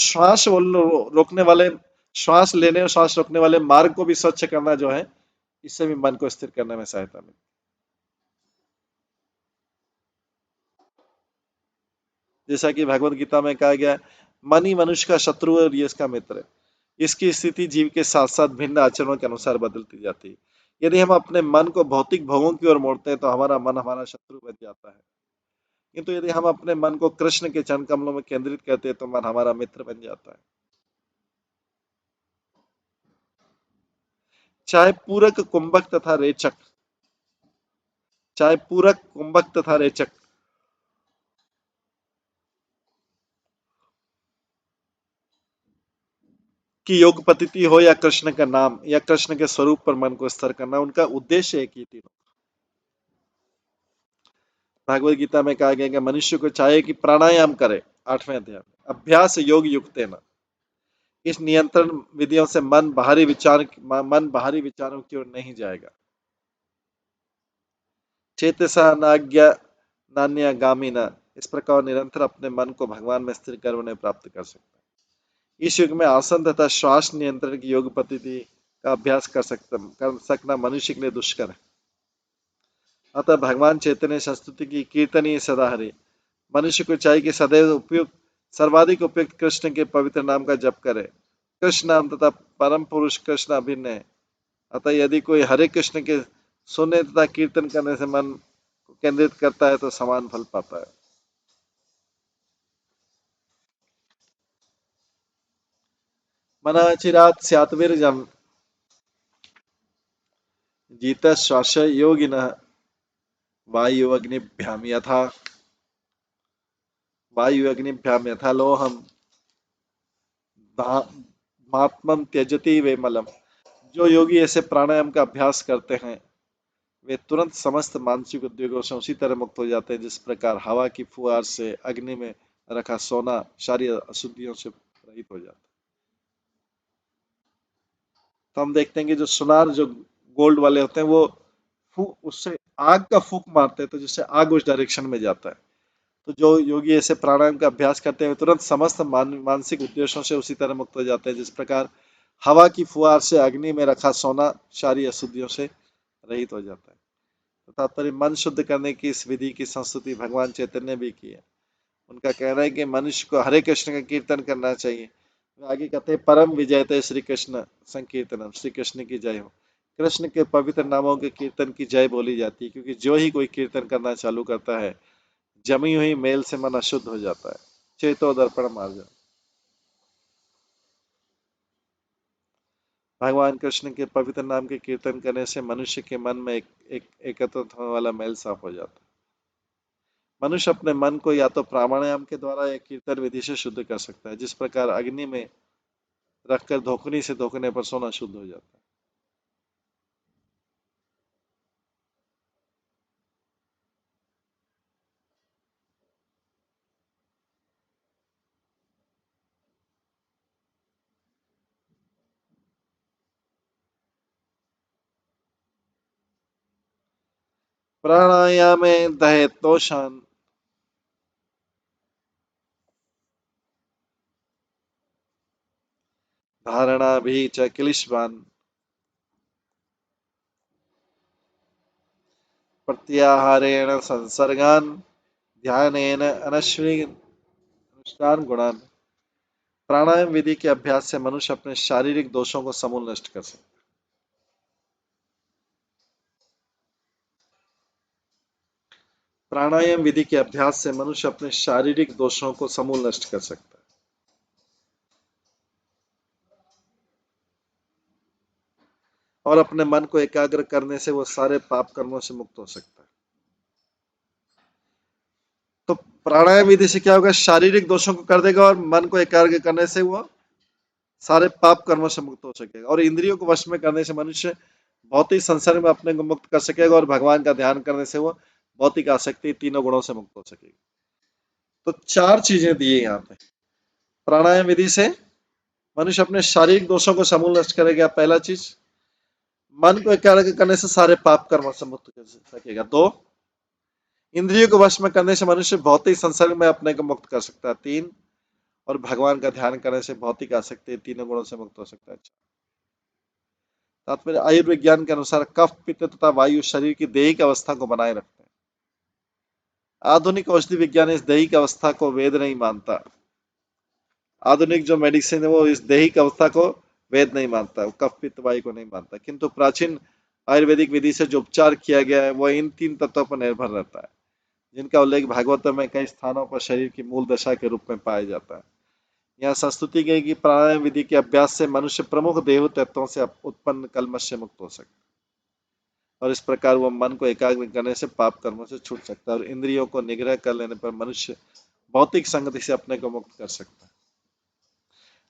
रोकने वाले श्वास लेने और श्वास रोकने वाले मार्ग को भी स्वच्छ करना जो है, इससे भी मन को स्थिर करने में सहायता मिलती है। जैसा कि भगवत गीता में कहा गया है, मन ही मनुष्य का शत्रु है और ये इसका मित्र है। इसकी स्थिति जीव के साथ साथ भिन्न आचरणों के अनुसार बदलती जाती है। यदि हम अपने मन को भौतिक भोगों की ओर मोड़ते हैं तो हमारा मन हमारा शत्रु बन जाता है, किंतु यदि हम अपने मन को कृष्ण के चरण कमलों में केंद्रित करते हैं तो मन हमारा मित्र बन जाता है। चाहे पूरक कुंभक तथा रेचक चाहे पूरक कुंभक तथा रेचक की योग पद्धति हो या कृष्ण का नाम या कृष्ण के स्वरूप पर मन को स्थिर करना, उनका उद्देश्य एक ही तीनों। भागवत गीता में कहा गया कि मनुष्य को चाहिए कि प्राणायाम करे। 8वें अध्याय में अभ्यास योग युक्त है ना। इस नियंत्रण विधियों से मन बाहरी विचारों की ओर नहीं जाएगा। चेतसा अनाज्ञा नान्या गामिना, इस प्रकार निरंतर अपने मन को भगवान में स्थिर कर उन्हें प्राप्त कर सकता है। इस युग में आसन तथा श्वास नियंत्रण की योग पद्धति का अभ्यास कर सकना मनुष्य के लिए दुष्कर है। अतः भगवान चैतन्य संस्तुति की कीर्तनीय सदा हरि, मनुष्य को चाहिए कि सदैव उपयुक्त सर्वाधिक उपयुक्त कृष्ण के पवित्र नाम का जप करे। कृष्ण नाम तथा परम पुरुष कृष्ण अभिन्न है। अतः यदि कोई हरे कृष्ण के सुनने तथा कीर्तन करने से मन को केंद्रित करता है तो समान फल पाता है। मनाचिरात स्यात्विर्जम जीत श्वास योगिनः वायु अग्निभ्याम यथा लोहम महात्मम त्यजति वे मलम। जो योगी ऐसे प्राणायाम का अभ्यास करते हैं वे तुरंत समस्त मानसिक उद्योगों से उसी तरह मुक्त हो जाते हैं जिस प्रकार हवा की फुहार से अग्नि में रखा सोना सारी अशुद्धियों से रहित हो जाता है। तो हम देखते हैं कि जो सुनार जो गोल्ड वाले होते हैं वो उससे आग का फूंक मारते हैं तो जिससे आग उस डायरेक्शन में जाता है। तो जो योगी ऐसे प्राणायाम का अभ्यास करते हैं तुरंत समस्त मानसिक उद्देश्यों से उसी तरह मुक्त हो जाते हैं जिस प्रकार हवा की फुहार से अग्नि में रखा सोना सारी अशुद्धियों से रहित हो जाता है। तो तात्पर्य मन शुद्ध करने की इस विधि की संस्तुति भगवान चैतन्य ने भी की है। उनका कहना है कि मनुष्य को हरे कृष्ण का कीर्तन करना चाहिए। वे आगे कहते हैं परम विजयते श्री कृष्ण संकीर्तनम, श्री कृष्ण की जय हो। कृष्ण के पवित्र नामों के कीर्तन की जय बोली जाती है क्योंकि जो ही कोई कीर्तन करना चालू करता है जमी हुई मेल से मन अशुद्ध हो जाता है। चेतो दर्पण मार्जन। भगवान कृष्ण के पवित्र नाम के कीर्तन करने से मनुष्य के मन में एक एकत्रित होने वाला मेल साफ हो जाता है। मनुष्य अपने मन को या तो प्राणायाम के द्वारा या कीर्तन विधि से शुद्ध कर सकता है जिस प्रकार अग्नि में रखकर धोखनी से धोखने पर सोना शुद्ध हो जाता है। प्राणायाम दहे तोषान धारणा भी च क्लिशवान प्रत्याहारेण संसर्गान ध्यानेन अनुष्ठान गुणान। प्राणायाम विधि के अभ्यास से मनुष्य अपने शारीरिक दोषों को समूल नष्ट कर सकता है। प्राणायाम विधि के अभ्यास से मनुष्य अपने शारीरिक दोषों को समूल नष्ट कर सकता है और अपने मन को एकाग्र करने से वो सारे पाप कर्मों से मुक्त हो सकता है। तो प्राणायाम विधि से क्या होगा, शारीरिक दोषों को कर देगा और मन को एकाग्र करने से वो सारे पाप कर्मों से मुक्त हो सकेगा और इंद्रियों को वश में करने से मनुष्य भौतिक संसार में अपने को मुक्त कर सकेगा और भगवान का ध्यान करने से वो भौतिक आसक्ति तीनों गुणों से मुक्त हो सकेगा। तो चार चीजें दी है यहाँ पे। प्राणायाम विधि से मनुष्य अपने शारीरिक दोषों को समूल नष्ट करेगा, पहला चीज। मन को एकाग्र करने से सारे पाप कर्मों से मुक्त कर सकेगा। दो, इंद्रियों को वश में करने से मनुष्य भौतिक संसर्ग में अपने को मुक्त कर सकता है। तीन, और भगवान का ध्यान करने से भौतिक आसक्ति तीनों गुणों से मुक्त हो सकता है। तात्पर्य आयुर्विज्ञान के अनुसार कफ पित्त तथा वायु शरीर की दैहिक अवस्था को बनाए रखते हैं। आधुनिक औषधि विज्ञान इस दैहिक अवस्था को वेद नहीं मानता। आधुनिक जो मेडिसिन है वो इस दैहिक अवस्था को वेद नहीं मानता, वो कफ पित्त वायु को नहीं मानता, किंतु प्राचीन आयुर्वेदिक विधि से जो उपचार किया गया है वो इन तीन तत्वों पर निर्भर रहता है जिनका उल्लेख भागवत में कई स्थानों पर शरीर की मूल दशा के रूप में पाया जाता है। यहाँ संस्तुति गई कि प्राणायाम विधि के अभ्यास से मनुष्य प्रमुख देव तत्वों से उत्पन्न कलमश से मुक्त हो सकता है और इस प्रकार वह मन को एकाग्र करने से पाप कर्मों से छूट सकता है और इंद्रियों को निग्रह कर लेने पर मनुष्य भौतिक संगति से अपने को मुक्त कर सकता है।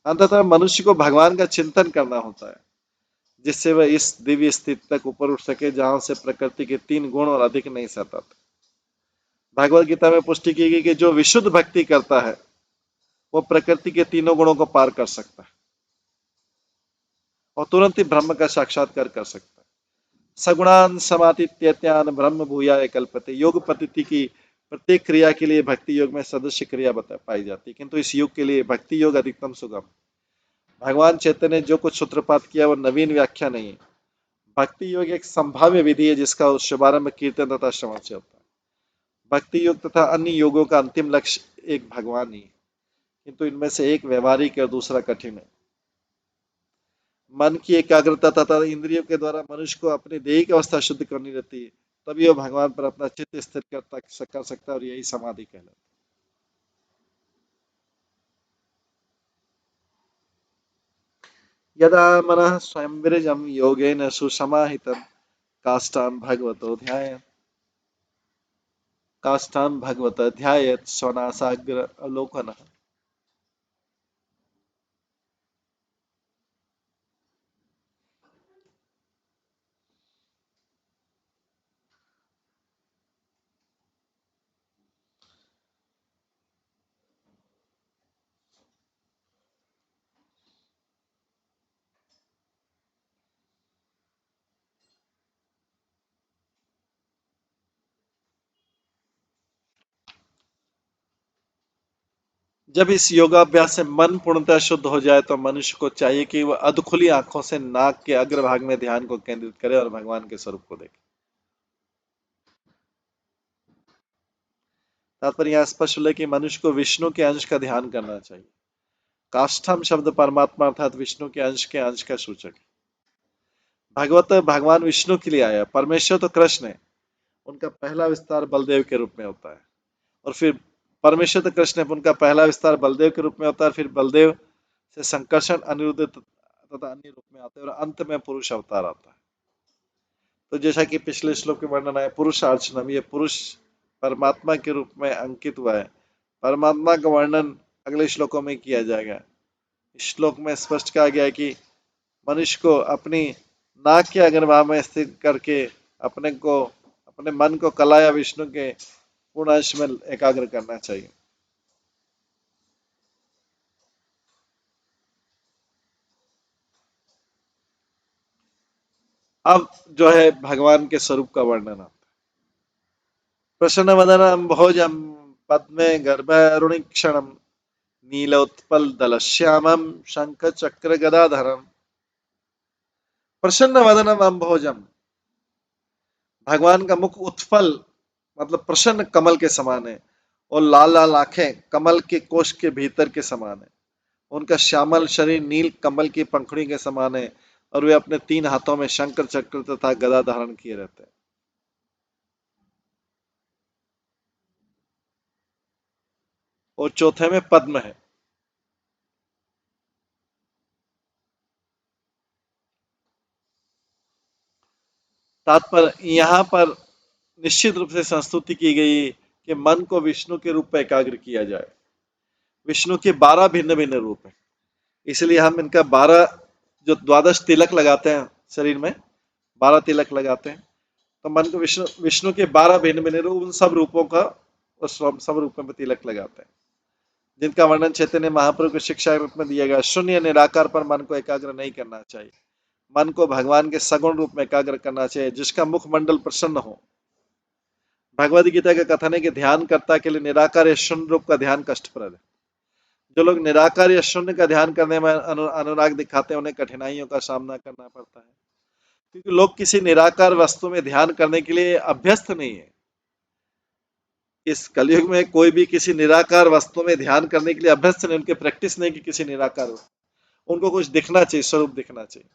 अंततः मनुष्य को भगवान का चिंतन करना होता है जिससे वह इस दिव्य स्थिति तक ऊपर उठ सके जहां से प्रकृति के तीन गुण और अधिक नहीं सताते। भगवत गीता में पुष्टि की गई कि जो विशुद्ध भक्ति करता है वो प्रकृति के तीनों गुणों को पार कर सकता है और तुरंत ही ब्रह्म का साक्षात्कार कर सकता है। सगुणान समातित्यत्यान ब्रह्म भूयाय कल्पते। योग पद्धति की प्रत्येक क्रिया के लिए भक्ति योग में सदस्य क्रिया पाई जाती है, किंतु इस युग के लिए भक्ति योग अधिकतम सुगम। भगवान चैतन्य ने जो कुछ सूत्रपात किया वो नवीन व्याख्या नहीं है। भक्ति योग एक संभाव्य विधि है जिसका शुभारंभ कीर्तन तथा श्रवण से होता है। भक्ति योग तथा अन्य योगों का अंतिम लक्ष्य एक भगवान ही है, किंतु इनमें से एक व्यवहारिक है और दूसरा कठिन है। मन की एकाग्रता तथा इंद्रियों के द्वारा मनुष्य को अपनी दैहिक अवस्था शुद्ध करनी रहती है, तभी वह भगवान पर अपना चित्त स्थिर कर सकता है, और यही समाधि कहलाता है। यदा मनः स्वयंविरजम योगेन सुसमाहितं काष्ठान भगवतो ध्यायेत् काष्ठान भगवत ध्यायेत् स्वनासाग्र अवलोकनः। जब इस योगाभ्यास से मन पूर्णतः शुद्ध हो जाए तो मनुष्य को चाहिए कि वह अधखुली आंखों से नाक के अग्रभाग में ध्यान को केंद्रित करे और भगवान के स्वरूप को देखे। तात्पर्य यहाँ स्पष्ट है कि मनुष्य को विष्णु के अंश का ध्यान करना चाहिए। काष्ठम शब्द परमात्मा अर्थात विष्णु के अंश का सूचक है। भगवत भगवान विष्णु के लिए आया, परमेश्वर तो कृष्ण है, उनका पहला विस्तार बलदेव के रूप में होता है, और फिर परमेश्वर तो कृष्ण है, उनका पहला विस्तार बलदेव के रूप में होता है, फिर बलदेव से संकर्षण अनिरुद्ध तथा अन्य रूप में आते हैं, और अंत में पुरुष अवतार आता है। तो जैसा कि पिछले श्लोक में वर्णन है, पुरुष अर्चनम, ये पुरुष परमात्मा के रूप में अंकित हुआ है। परमात्मा का वर्णन अगले श्लोकों में किया जाएगा। इस श्लोक में स्पष्ट कहा गया है कि मनुष्य को अपनी नाक के अग्रभाग में स्थित करके अपने मन को कला या विष्णु के पूर्ण अंश में एकाग्र करना चाहिए। अब जो है भगवान के स्वरूप का वर्णन आता है। प्रसन्न वदनम भोजम पद्मे गर्भरुणीक्षणम नीलोत्पल दलश्यामम शंख चक्र गदाधरम। प्रसन्न वदनम अम्भोजम, भगवान का मुख उत्पल मतलब प्रसन्न कमल के समान है, और लाल लाल आंखें कमल के कोश के भीतर के समान है। उनका श्यामल शरीर नील कमल की पंखुड़ी के समान है, और वे अपने 3 हाथों में शंकर चक्र तथा गदा धारण किए रहते हैं। और चौथे में पद्म है। तात्पर्य यहाँ पर निश्चित रूप से संस्तुति की गई कि मन को विष्णु के रूप में एकाग्र किया जाए। विष्णु के 12 भिन्न भिन्न रूप हैं, इसलिए हम इनका 12 जो द्वादश तिलक लगाते हैं शरीर में, 12 तिलक लगाते हैं, तो मन को विष्णु विष्णु के 12 भिन्न भिन्न रूप, उन सब रूपों का उस सब रूपों में तिलक लगाते हैं, जिनका वर्णन चैतन्य महाप्रभु की शिक्षा रूप में दिया गया। शून्य निराकार पर मन को एकाग्र नहीं करना चाहिए, मन को भगवान के सगुण रूप में एकाग्र करना चाहिए, जिसका मुखमंडल प्रसन्न हो। भगवद गीता का कथन है कि ध्यानकर्ता के लिए निराकार या शून्य रूप का ध्यान कष्टप्रद है। जो लोग निराकार या शून्य का ध्यान करने में अनुराग दिखाते हैं, उन्हें कठिनाइयों का सामना करना पड़ता है, क्योंकि लोग किसी निराकार वस्तु में ध्यान करने के लिए अभ्यस्त नहीं है। इस कलयुग में कोई भी किसी निराकार वस्तु में ध्यान करने के लिए अभ्यस्त नहीं, उनकी प्रैक्टिस नहीं कि किसी निराकार वस्तु, उनको कुछ दिखना चाहिए, स्वरूप दिखना चाहिए।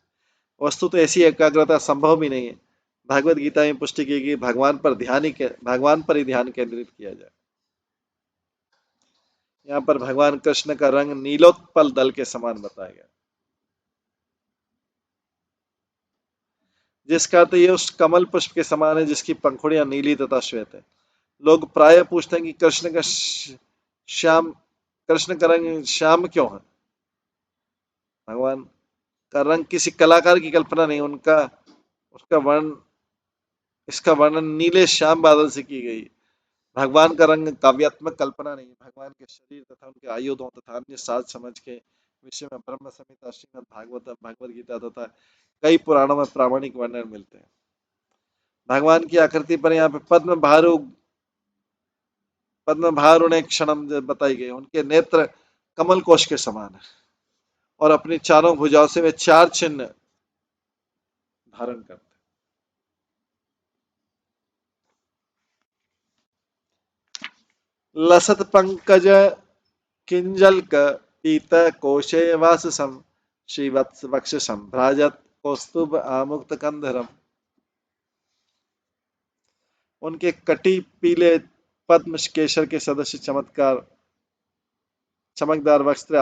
वस्तु तो ऐसी एकाग्रता संभव भी नहीं है। भगवत गीता में पुष्टि की गई भगवान पर ही ध्यान केंद्रित किया जाए। यहाँ पर भगवान कृष्ण का रंग नीलोत्पल दल के समान बताया गया, जिसका अर्थ ये उस कमल पुष्प के समान है जिसकी पंखुड़ियां नीली तथा श्वेत है। लोग प्राय पूछते हैं कि श्याम कृष्ण का रंग श्याम क्यों है। भगवान का रंग किसी कलाकार की कल्पना नहीं, उनका उसका वर्ण इसका वर्णन नीले श्याम बादल से की गई। भगवान का रंग काव्यात्मक कल्पना नहीं, भगवान के शरीर तथा उनके आयुधों तथा अन्य साज समझ के विषय में ब्रह्म संहिता, श्रीमद् भागवत, भगवद गीता तथा कई पुराणों में प्रामाणिक वर्णन मिलते हैं। भगवान की आकृति पर यहाँ पे पद्म, भारू, पद्म भारुणे क्षणम जो बताई गई, उनके नेत्र कमल कोश के समान है और अपनी चारों भुजाओं से वे 4 चिन्ह धारण करते हैं। लसत पंकज किंजल पीत कोशे वाससम श्रीवत्स वक्ष संभ्राजत कौस्तुभ आमुक्त कंधरम। उनके कटी पीले पद्म केसर के सदस्य चमकदार वस्त्र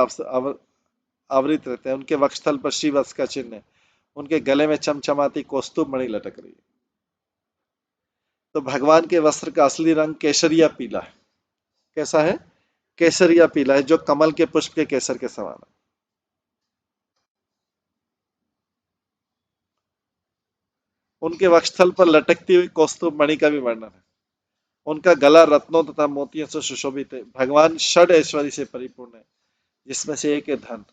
आवृत रहते हैं। उनके वक्षस्थल पर श्रीवत्स का चिन्ह है। उनके गले में चमचमाती कौस्तुभ मणि लटक रही है। तो भगवान के वस्त्र का असली रंग केसरिया पीला है। कैसा है? केसरिया पीला है, जो कमल के पुष्प के केसर के समान है। उनके वक्षस्थल पर लटकती हुई कौस्तुभ मणि का भी वर्णन है। उनका गला रत्नों तथा मोतियों से सुशोभित है। भगवान षड ऐश्वर्य से परिपूर्ण है, जिसमें से एक है धन।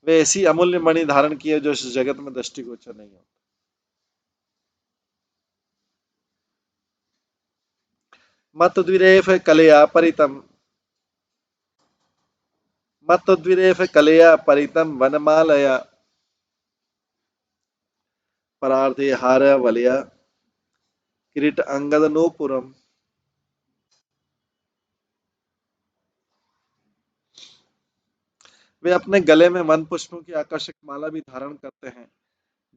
वे ऐसी अमूल्य मणि धारण किए जो इस जगत में दृष्टिगोचर नहीं हो। मत्द्विरेफ कलया परितम मत्द्विरेफ कलया परितम वनमालया परार्थे हार वलया किरीट अंगद नूपुरम। वे अपने गले में वन पुष्पों की आकर्षक माला भी धारण करते हैं,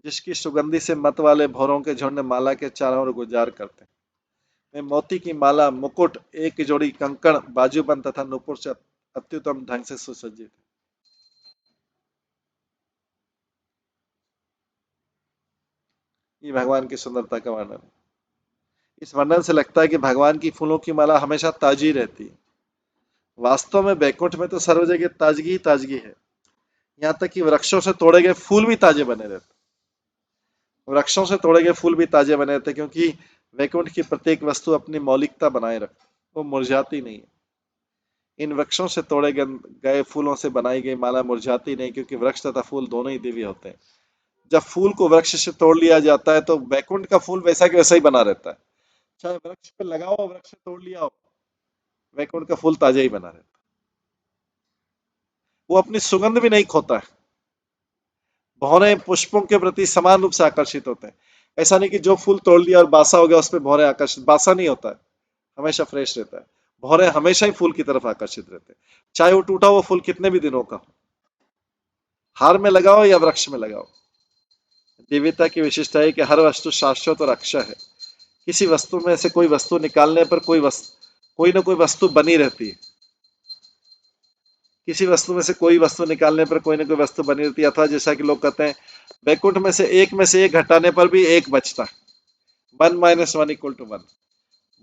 जिसकी सुगंधि से मत वाले भौरों के झुंड माला के चारों ओर गुजार करते हैं। वे मोती की माला, मुकुट, एक जोड़ी कंकण, बाजूबंद तथा नुपुर से अत्युत्तम ढंग से सुसज्जित है। ये भगवान की सुंदरता का वर्णन है। इस वर्णन से लगता है कि भगवान की फूलों की माला हमेशा ताजी रहती है। वास्तव में बैकुंठ में तो सर्व जगह ताजगी ही ताजगी है। यहाँ तक कि वृक्षों से तोड़े गए फूल भी ताजे बने रहते। वृक्षों से तोड़े गए फूल भी ताजे बने रहते, क्योंकि वैकुंठ की प्रत्येक वस्तु अपनी मौलिकता बनाए रखती, वो मुरझाती नहीं है। इन वृक्षों से तोड़े गए फूलों से बनाई गई माला मुरझाती नहीं, क्योंकि वृक्ष तथा फूल दोनों ही दिव्य होते हैं। जब फूल को वृक्ष से तोड़ लिया जाता है तो वैकुंठ का फूल वैसा के वैसा ही बना रहता है। चाहे वृक्ष पे लगा हो, वृक्ष से तोड़ लिया हो, वैकुंठ का फूल ताजा ही बना रहता है। वो अपनी सुगंध भी नहीं खोता है। भौरे पुष्पों के प्रति समान रूप से आकर्षित होते हैं। ऐसा नहीं कि जो फूल तोड़ लिया और बासा हो गया उस पर भौरे आकर्षित, बासा नहीं होता है, हमेशा फ्रेश रहता है। भौरे हमेशा ही फूल की तरफ आकर्षित रहते हैं, चाहे वो टूटा हुआ फूल कितने भी दिनों का हो, हार में लगाओ या वृक्ष में लगाओ। दिव्यता की विशेषता है कि हर वस्तु शाश्वत और अक्षय है। किसी वस्तु में से कोई वस्तु निकालने पर कोई ना कोई वस्तु बनी रहती है। किसी वस्तु में से कोई वस्तु निकालने पर कोई ना कोई वस्तु बनी रहती है। अथवा जैसा कि लोग कहते हैं, वैकुंठ में से एक घटाने पर भी एक बचता है। 1 - 1 = 1।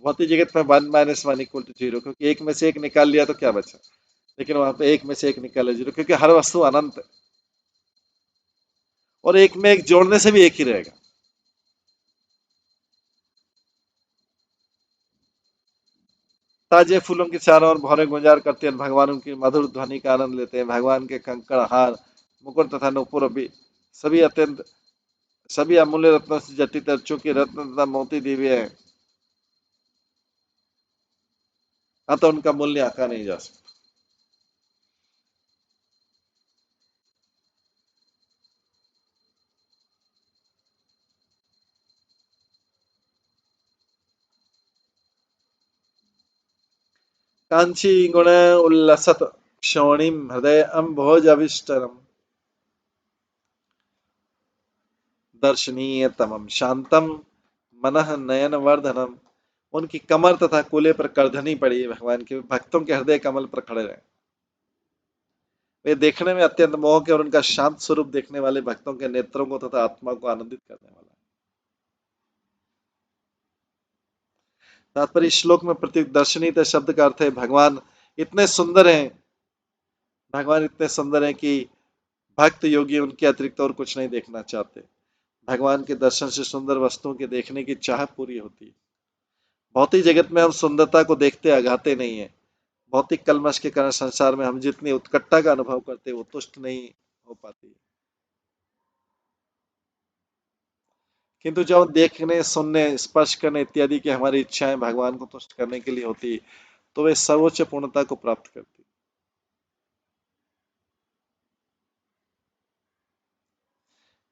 भौतिक जगत में 1 - 1 = 0, क्योंकि एक में से एक निकाल लिया तो क्या बचा। लेकिन वहां पे एक में से एक निकाले 0, क्योंकि हर वस्तु अनंत है और एक में एक जोड़ने से भी एक ही रहेगा। ताजे फूलों के चारों ओर भौरे गुंजार करते हैं। भगवान उनकी मधुर ध्वनि का आनंद लेते हैं। भगवान के कंकड़, हार, मुकुट तथा नूपुर भी सभी अत्यंत सभी अमूल्य रत्नों से जटित है। चूंकि रत्न तथा मोती दिव्य है, अतः उनका मूल्य आंका नहीं जा सकता। कांची गुण उल्लसत क्षोणिम हृदय अम्भोज अभिष्टरम दर्शनीय तमम शांतम मनः नयन वर्धनम। उनकी कमर तथा कूल्हे पर करधनी पड़ी है। भगवान के भक्तों के हृदय कमल पर खड़े रहे। वे देखने में अत्यंत मोहक है और उनका शांत स्वरूप देखने वाले भक्तों के नेत्रों को तथा आत्मा को आनंदित करने वाला है। तात्पर्य श्लोक में प्रतीक दर्शनीय शब्द का अर्थ है भगवान इतने सुंदर हैं। भगवान इतने सुंदर हैं कि भक्त योगी उनके अतिरिक्त और कुछ नहीं देखना चाहते। भगवान के दर्शन से सुंदर वस्तुओं के देखने की चाह पूरी होती है। भौतिक जगत में हम सुंदरता को देखते अगाते नहीं है। भौतिक कलमश के कारण संसार में हम जितनी उत्कटता का अनुभव करते वो तुष्ट नहीं हो पाती। किंतु जब देखने, सुनने, स्पर्श करने इत्यादि की हमारी इच्छाएं भगवान को तुष्ट करने के लिए होती, तो वे सर्वोच्च पूर्णता को प्राप्त करती।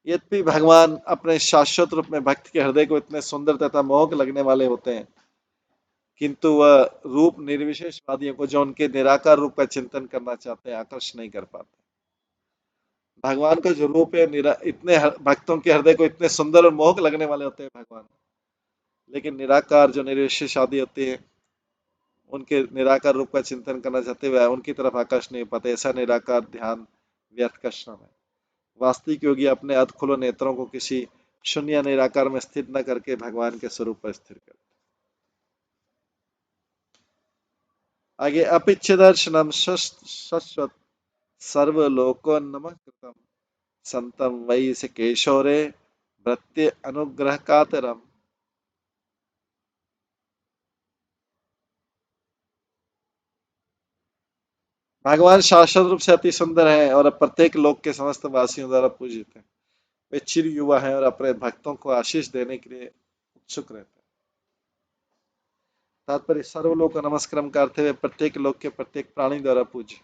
यद्यपि भगवान अपने शाश्वत रूप में भक्त के हृदय को इतने सुंदर तथा मोहक लगने वाले होते हैं, किंतु वह रूप निर्विशेषवादियों को जो उनके निराकार रूप का चिंतन करना चाहते हैं आकर्षित नहीं कर पाते। भगवान का जो रूप है इतने भक्तों के हृदय को इतने सुंदर और मोहक लगने वाले होते हैं भगवान, लेकिन निराकार जो निर्विशेषवादी होते हैं उनके निराकार रूप का चिंतन करना चाहते हुए उनकी तरफ आकर्षित नहीं पाते। ऐसा निराकार ध्यान व्यर्थ का श्रम है। वास्तविक योगी अपने अधखुलो नेत्रों को किसी शून्य निराकार में स्थित न करके भगवान के स्वरूप पर स्थिर करते। आगे अपिच्छदर्शनम शश्वत सर्वलोकोन्नमकृतम संतम वै से केशोरे भृत्य अनुग्रह कातरम। भगवान शाश्वत रूप से अति सुंदर है और प्रत्येक लोक के समस्त वासियों द्वारा पूजित है। वे चिर युवा है और अपने भक्तों को आशीष देने के लिए उत्सुक रहते हैं। तात्पर्य सर्वलोक नमस्क्रम का अर्थ है प्रत्येक लोक के प्रत्येक प्राणी द्वारा पूज्य।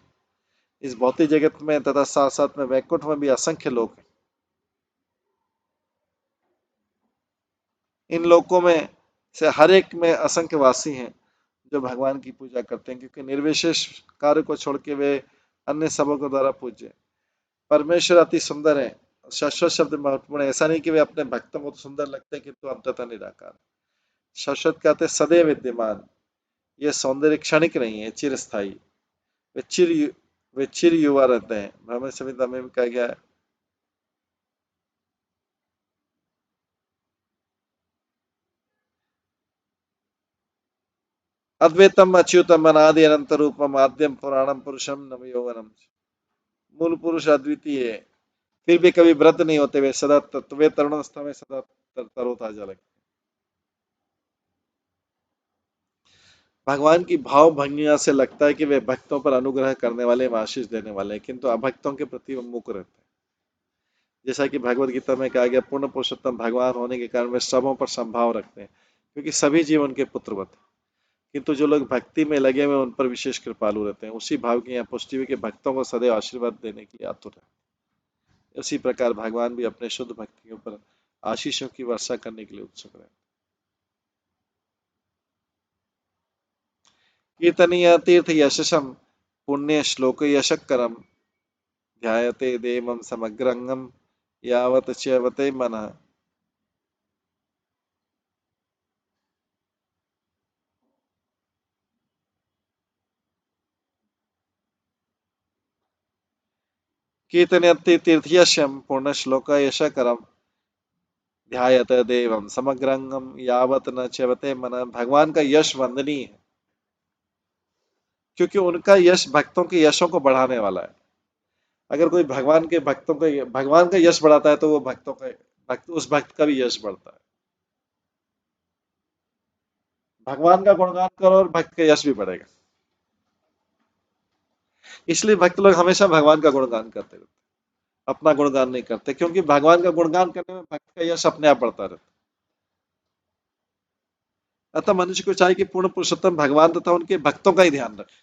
इस भौतिक जगत में तथा साथ साथ में वैकुंठ में भी असंख्य लोक हैं। इन लोकों में से हर एक में असंख्य वासी हैं जो भगवान की पूजा करते हैं, क्योंकि निर्विशेष कार्य को छोड़ के वे अन्य सबों के द्वारा पूज्य। परमेश्वर अति सुंदर है। शाश्वत शब्द महत्वपूर्ण है। ऐसा नहीं कि वे अपने भक्तों को तो सुंदर लगते हैं किंतु अंततः निराकार। शाश्वत कहते सदैव विद्यमान। यह सौंदर्य क्षणिक नहीं है, चिरस्थायी। वे चिर वे चिर युवा रहते हैं। ब्रह्म संहिता में भी कहा गया है, अद्वैतम अच्युतम अनादि अनंत रूपम आद्यम पुराणम पुरुषम नव यौवनम। मूल पुरुष अद्वितीय है, फिर भी कभी वृद्ध नहीं होते। वे सदा वे तरुणावस्था में सदा तरोताजा लगते। भगवान की भाव भंगिया से लगता है कि वे भक्तों पर अनुग्रह करने वाले, आशीष देने वाले हैं, किंतु अभक्तों के प्रति वो मूक रहते हैं। जैसा कि भगवत गीता में कहा गया, पूर्ण पुरुषोत्तम भगवान होने के कारण वे सबों पर संभाव रखते हैं, क्योंकि सभी जीव उनके पुत्रवत। किंतु जो लोग भक्ति में लगे हुए उन पर विशेष कृपालु रहते हैं। उसी भाव की यहाँ पुष्टि हुई कि भक्तों को सदैव आशीर्वाद देने के लिए आतुर है। उसी प्रकार भगवान भी अपने शुद्ध भक्तियों पर आशीषों की वर्षा करने के लिए उत्सुक रहे। कीर्तनीय तीर्थ यशसम पुण्य श्लोक यशकरम ध्यायते देवम समग्रंगम यावत च्यवते मनः। कीर्तनीय तीर्थयशम पूर्ण श्लोक यशकरम ध्यायत देवम समग्रंगम यावत न च्यवते मनः। भगवान का यश वंदनीय है, क्योंकि उनका यश भक्तों के यशों को बढ़ाने वाला है। अगर कोई भगवान के भक्तों का भगवान का यश बढ़ाता है तो वो भक्तों का उस भक्त का भी यश बढ़ता है। भगवान का गुणगान करो और भक्त का यश भी बढ़ेगा। इसलिए भक्त लोग हमेशा भगवान का गुणगान करते रहते, अपना गुणगान नहीं करते, क्योंकि भगवान का गुणगान करने में भक्त का यश अपने आप बढ़ता रहता। अतः मनुष्य को चाहिए कि पूर्ण पुरुषोत्तम भगवान तथा उनके भक्तों का ही ध्यान रखे।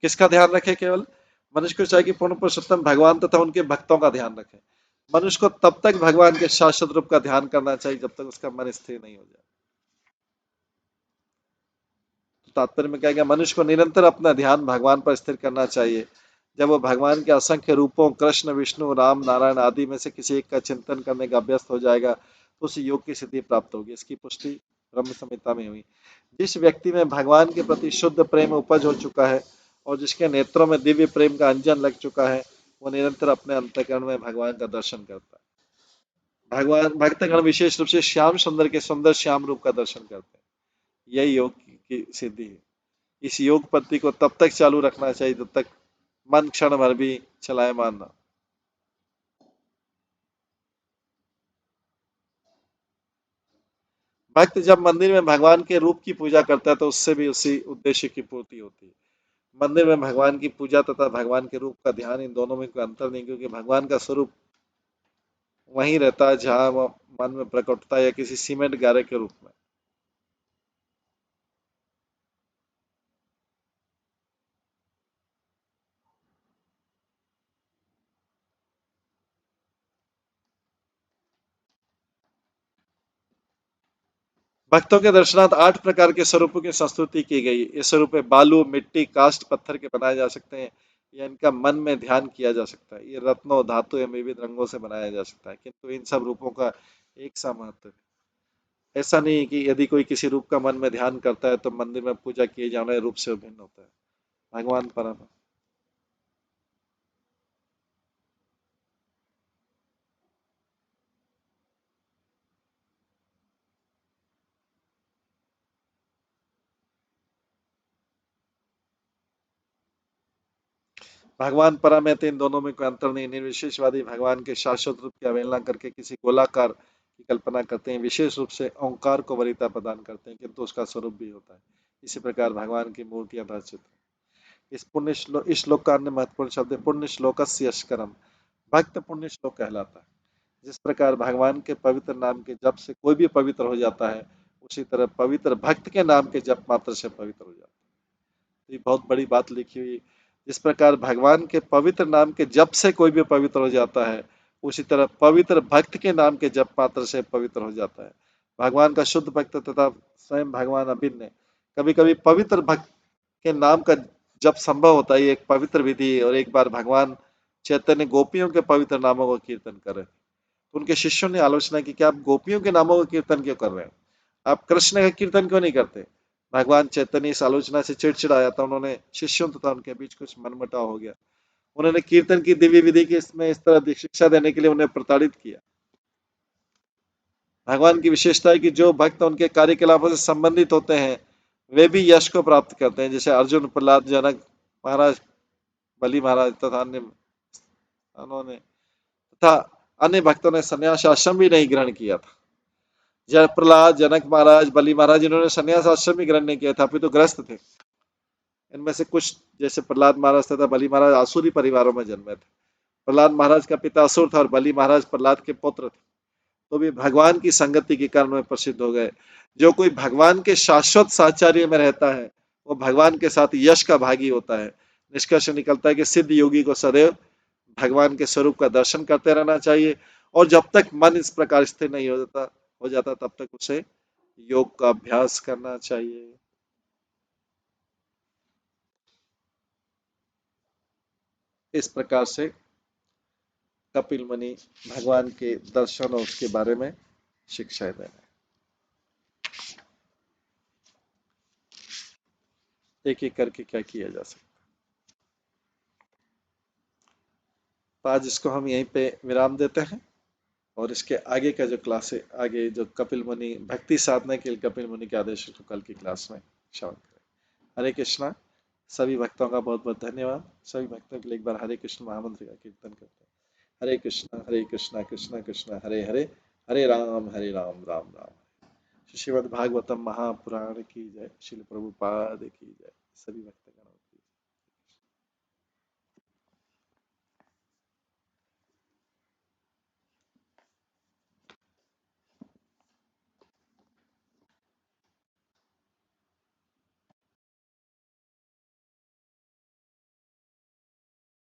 किसका ध्यान रखे? केवल मनुष्य को चाहिए कि पूर्ण पुरुषोत्तम भगवान तथा उनके भक्तों का ध्यान रखे। मनुष्य को तब तक भगवान के शाश्वत रूप का ध्यान करना चाहिए जब तक उसका मन स्थिर नहीं हो जाए। तात्पर्य में क्या गया, मनुष्य को निरंतर अपना ध्यान भगवान पर स्थिर करना चाहिए। जब वो भगवान के असंख्य रूपों कृष्ण विष्णु राम नारायण आदि में से किसी एक का चिंतन करने का अभ्यस्त हो जाएगा तो उस योग की सिद्धि प्राप्त होगी। इसकी पुष्टि ब्रह्म संहिता में हुई। जिस व्यक्ति में भगवान के प्रति शुद्ध प्रेम उपज हो चुका है और जिसके नेत्रों में दिव्य प्रेम का अंजन लग चुका है, वो निरंतर अपने अंतःकरण में भगवान का दर्शन करता है। भगवान भक्तगण विशेष रूप से श्याम सुंदर के सुंदर श्याम रूप का दर्शन करते हैं। यही योग की सिद्धि है। इस योग पद्धति को तब तक चालू रखना चाहिए जब तक मन क्षण भर भी चलायमान न। भक्त जब मंदिर में भगवान के रूप की पूजा करता है तो उससे भी उसी उद्देश्य की पूर्ति होती है। मंदिर में भगवान की पूजा तथा भगवान के रूप का ध्यान, इन दोनों में कोई अंतर नहीं, क्योंकि भगवान का स्वरूप वहीं रहता है जहां वह मन में प्रकट होता है या किसी सीमेंट गारे के रूप में। भक्तों के दर्शनार्थ 8 प्रकार के स्वरूपों की संस्तुति की गई। ये स्वरूप बालू, मिट्टी, काष्ठ, पत्थर के बनाए जा सकते हैं या इनका मन में ध्यान किया जा सकता है। ये रत्नों, धातु एवं विविध रंगों से बनाया जा सकता है, किंतु इन सब रूपों का एक सा महत्व है। ऐसा नहीं है कि यदि कोई किसी रूप का मन में ध्यान करता है तो मंदिर में पूजा किए जाने वाले रूप से वो भिन्न होता है। भगवान परम है। भगवान परम है तो इन दोनों में कोई अंतर नहीं। निर्विशेषवादी भगवान के शाश्वत रूप की अवहेलना करके किसी गोलाकार की कल्पना करते हैं, विशेष रूप से ओंकार को वरीयता प्रदान करते हैं, किंतु उसका स्वरूप भी होता है। इसी प्रकार भगवान की मूर्तियां तथा चित्र। इस श्लोक का अन्य महत्वपूर्ण शब्द है पुण्य श्लोकस्य यशकरम। भक्त पुण्य श्लोक कहलाता है। जिस प्रकार भगवान के पवित्र नाम के जप से कोई भी पवित्र हो जाता है, उसी तरह पवित्र भक्त के नाम के जप मात्र से पवित्र हो जाता है। तो ये बहुत बड़ी बात लिखी हुई। जिस प्रकार भगवान के पवित्र नाम के जप से कोई भी पवित्र हो जाता है, उसी तरह पवित्र भक्त के नाम के जप मात्र से पवित्र हो जाता है। भगवान का शुद्ध भक्त तथा स्वयं भगवान अभिन्न है। कभी कभी पवित्र भक्त के नाम का जप संभव होता है, ये एक पवित्र विधि है। और एक बार भगवान चैतन्य गोपियों के पवित्र नामों का कीर्तन कर रहे थे, तो उनके शिष्यों ने आलोचना की कि आप गोपियों के नामों का कीर्तन क्यों कर रहे हैं, आप कृष्ण का कीर्तन क्यों नहीं करते। भगवान चैतन्य इस आलोचना से चिड़चिड़ाया था। उन्होंने शिष्यों तथा उनके बीच कुछ मनमुटाव हो गया। उन्होंने कीर्तन की दिव्य विधि की इसमें इस तरह शिक्षा देने के लिए उन्हें प्रताड़ित किया। भगवान की विशेषता है कि जो भक्त उनके कार्यकलापों से संबंधित होते हैं, वे भी यश को प्राप्त करते हैं, जैसे अर्जुन, प्रहलाद, जनक महाराज, बलि महाराज तथा अन्य उन्होंने तथा अन्य भक्तों ने संन्यास आश्रम भी नहीं ग्रहण किया था। जब प्रहलाद, जनक महाराज, बलि महाराज, इन्होंने संन्यास आश्रम भी ग्रहण नहीं किया था, अभी तो ग्रस्त थे। इनमें से कुछ जैसे प्रहलाद महाराज तथा बलि महाराज आसुरी परिवारों में जन्मे थे। प्रहलाद महाराज का पिता असुर था और बलि महाराज प्रहलाद के पुत्र थे, तो भी भगवान की संगति के कारण वे प्रसिद्ध हो गए। जो कोई भगवान के शाश्वत साहचर्य में रहता है, वो भगवान के साथ यश का भागी होता है। निष्कर्ष निकलता है कि सिद्ध योगी को सदैव भगवान के स्वरूप का दर्शन करते रहना चाहिए, और जब तक मन इस प्रकार स्थिर नहीं हो जाता तब तक उसे योग का अभ्यास करना चाहिए। इस प्रकार से कपिल मुनि भगवान के दर्शन और उसके बारे में शिक्षाएं दे रहे हैं। एक एक करके क्या किया जा सकता है। तो आज इसको हम यहीं पे विराम देते हैं, और इसके आगे का जो क्लास है, आगे जो कपिल मुनि भक्ति साधना के लिए कपिल मुनि के आदेश को कल की क्लास में श्रवण करें। हरे कृष्णा। सभी भक्तों का बहुत बहुत धन्यवाद। सभी भक्तों के लिए एक बार हरे कृष्ण महामंत्र का कीर्तन करते हैं। हरे कृष्णा कृष्णा कृष्णा हरे हरे, हरे राम राम राम। श्रीमद् भागवतम महापुराण की जय। श्रील प्रभुपाद की जय। सभी भक्तगण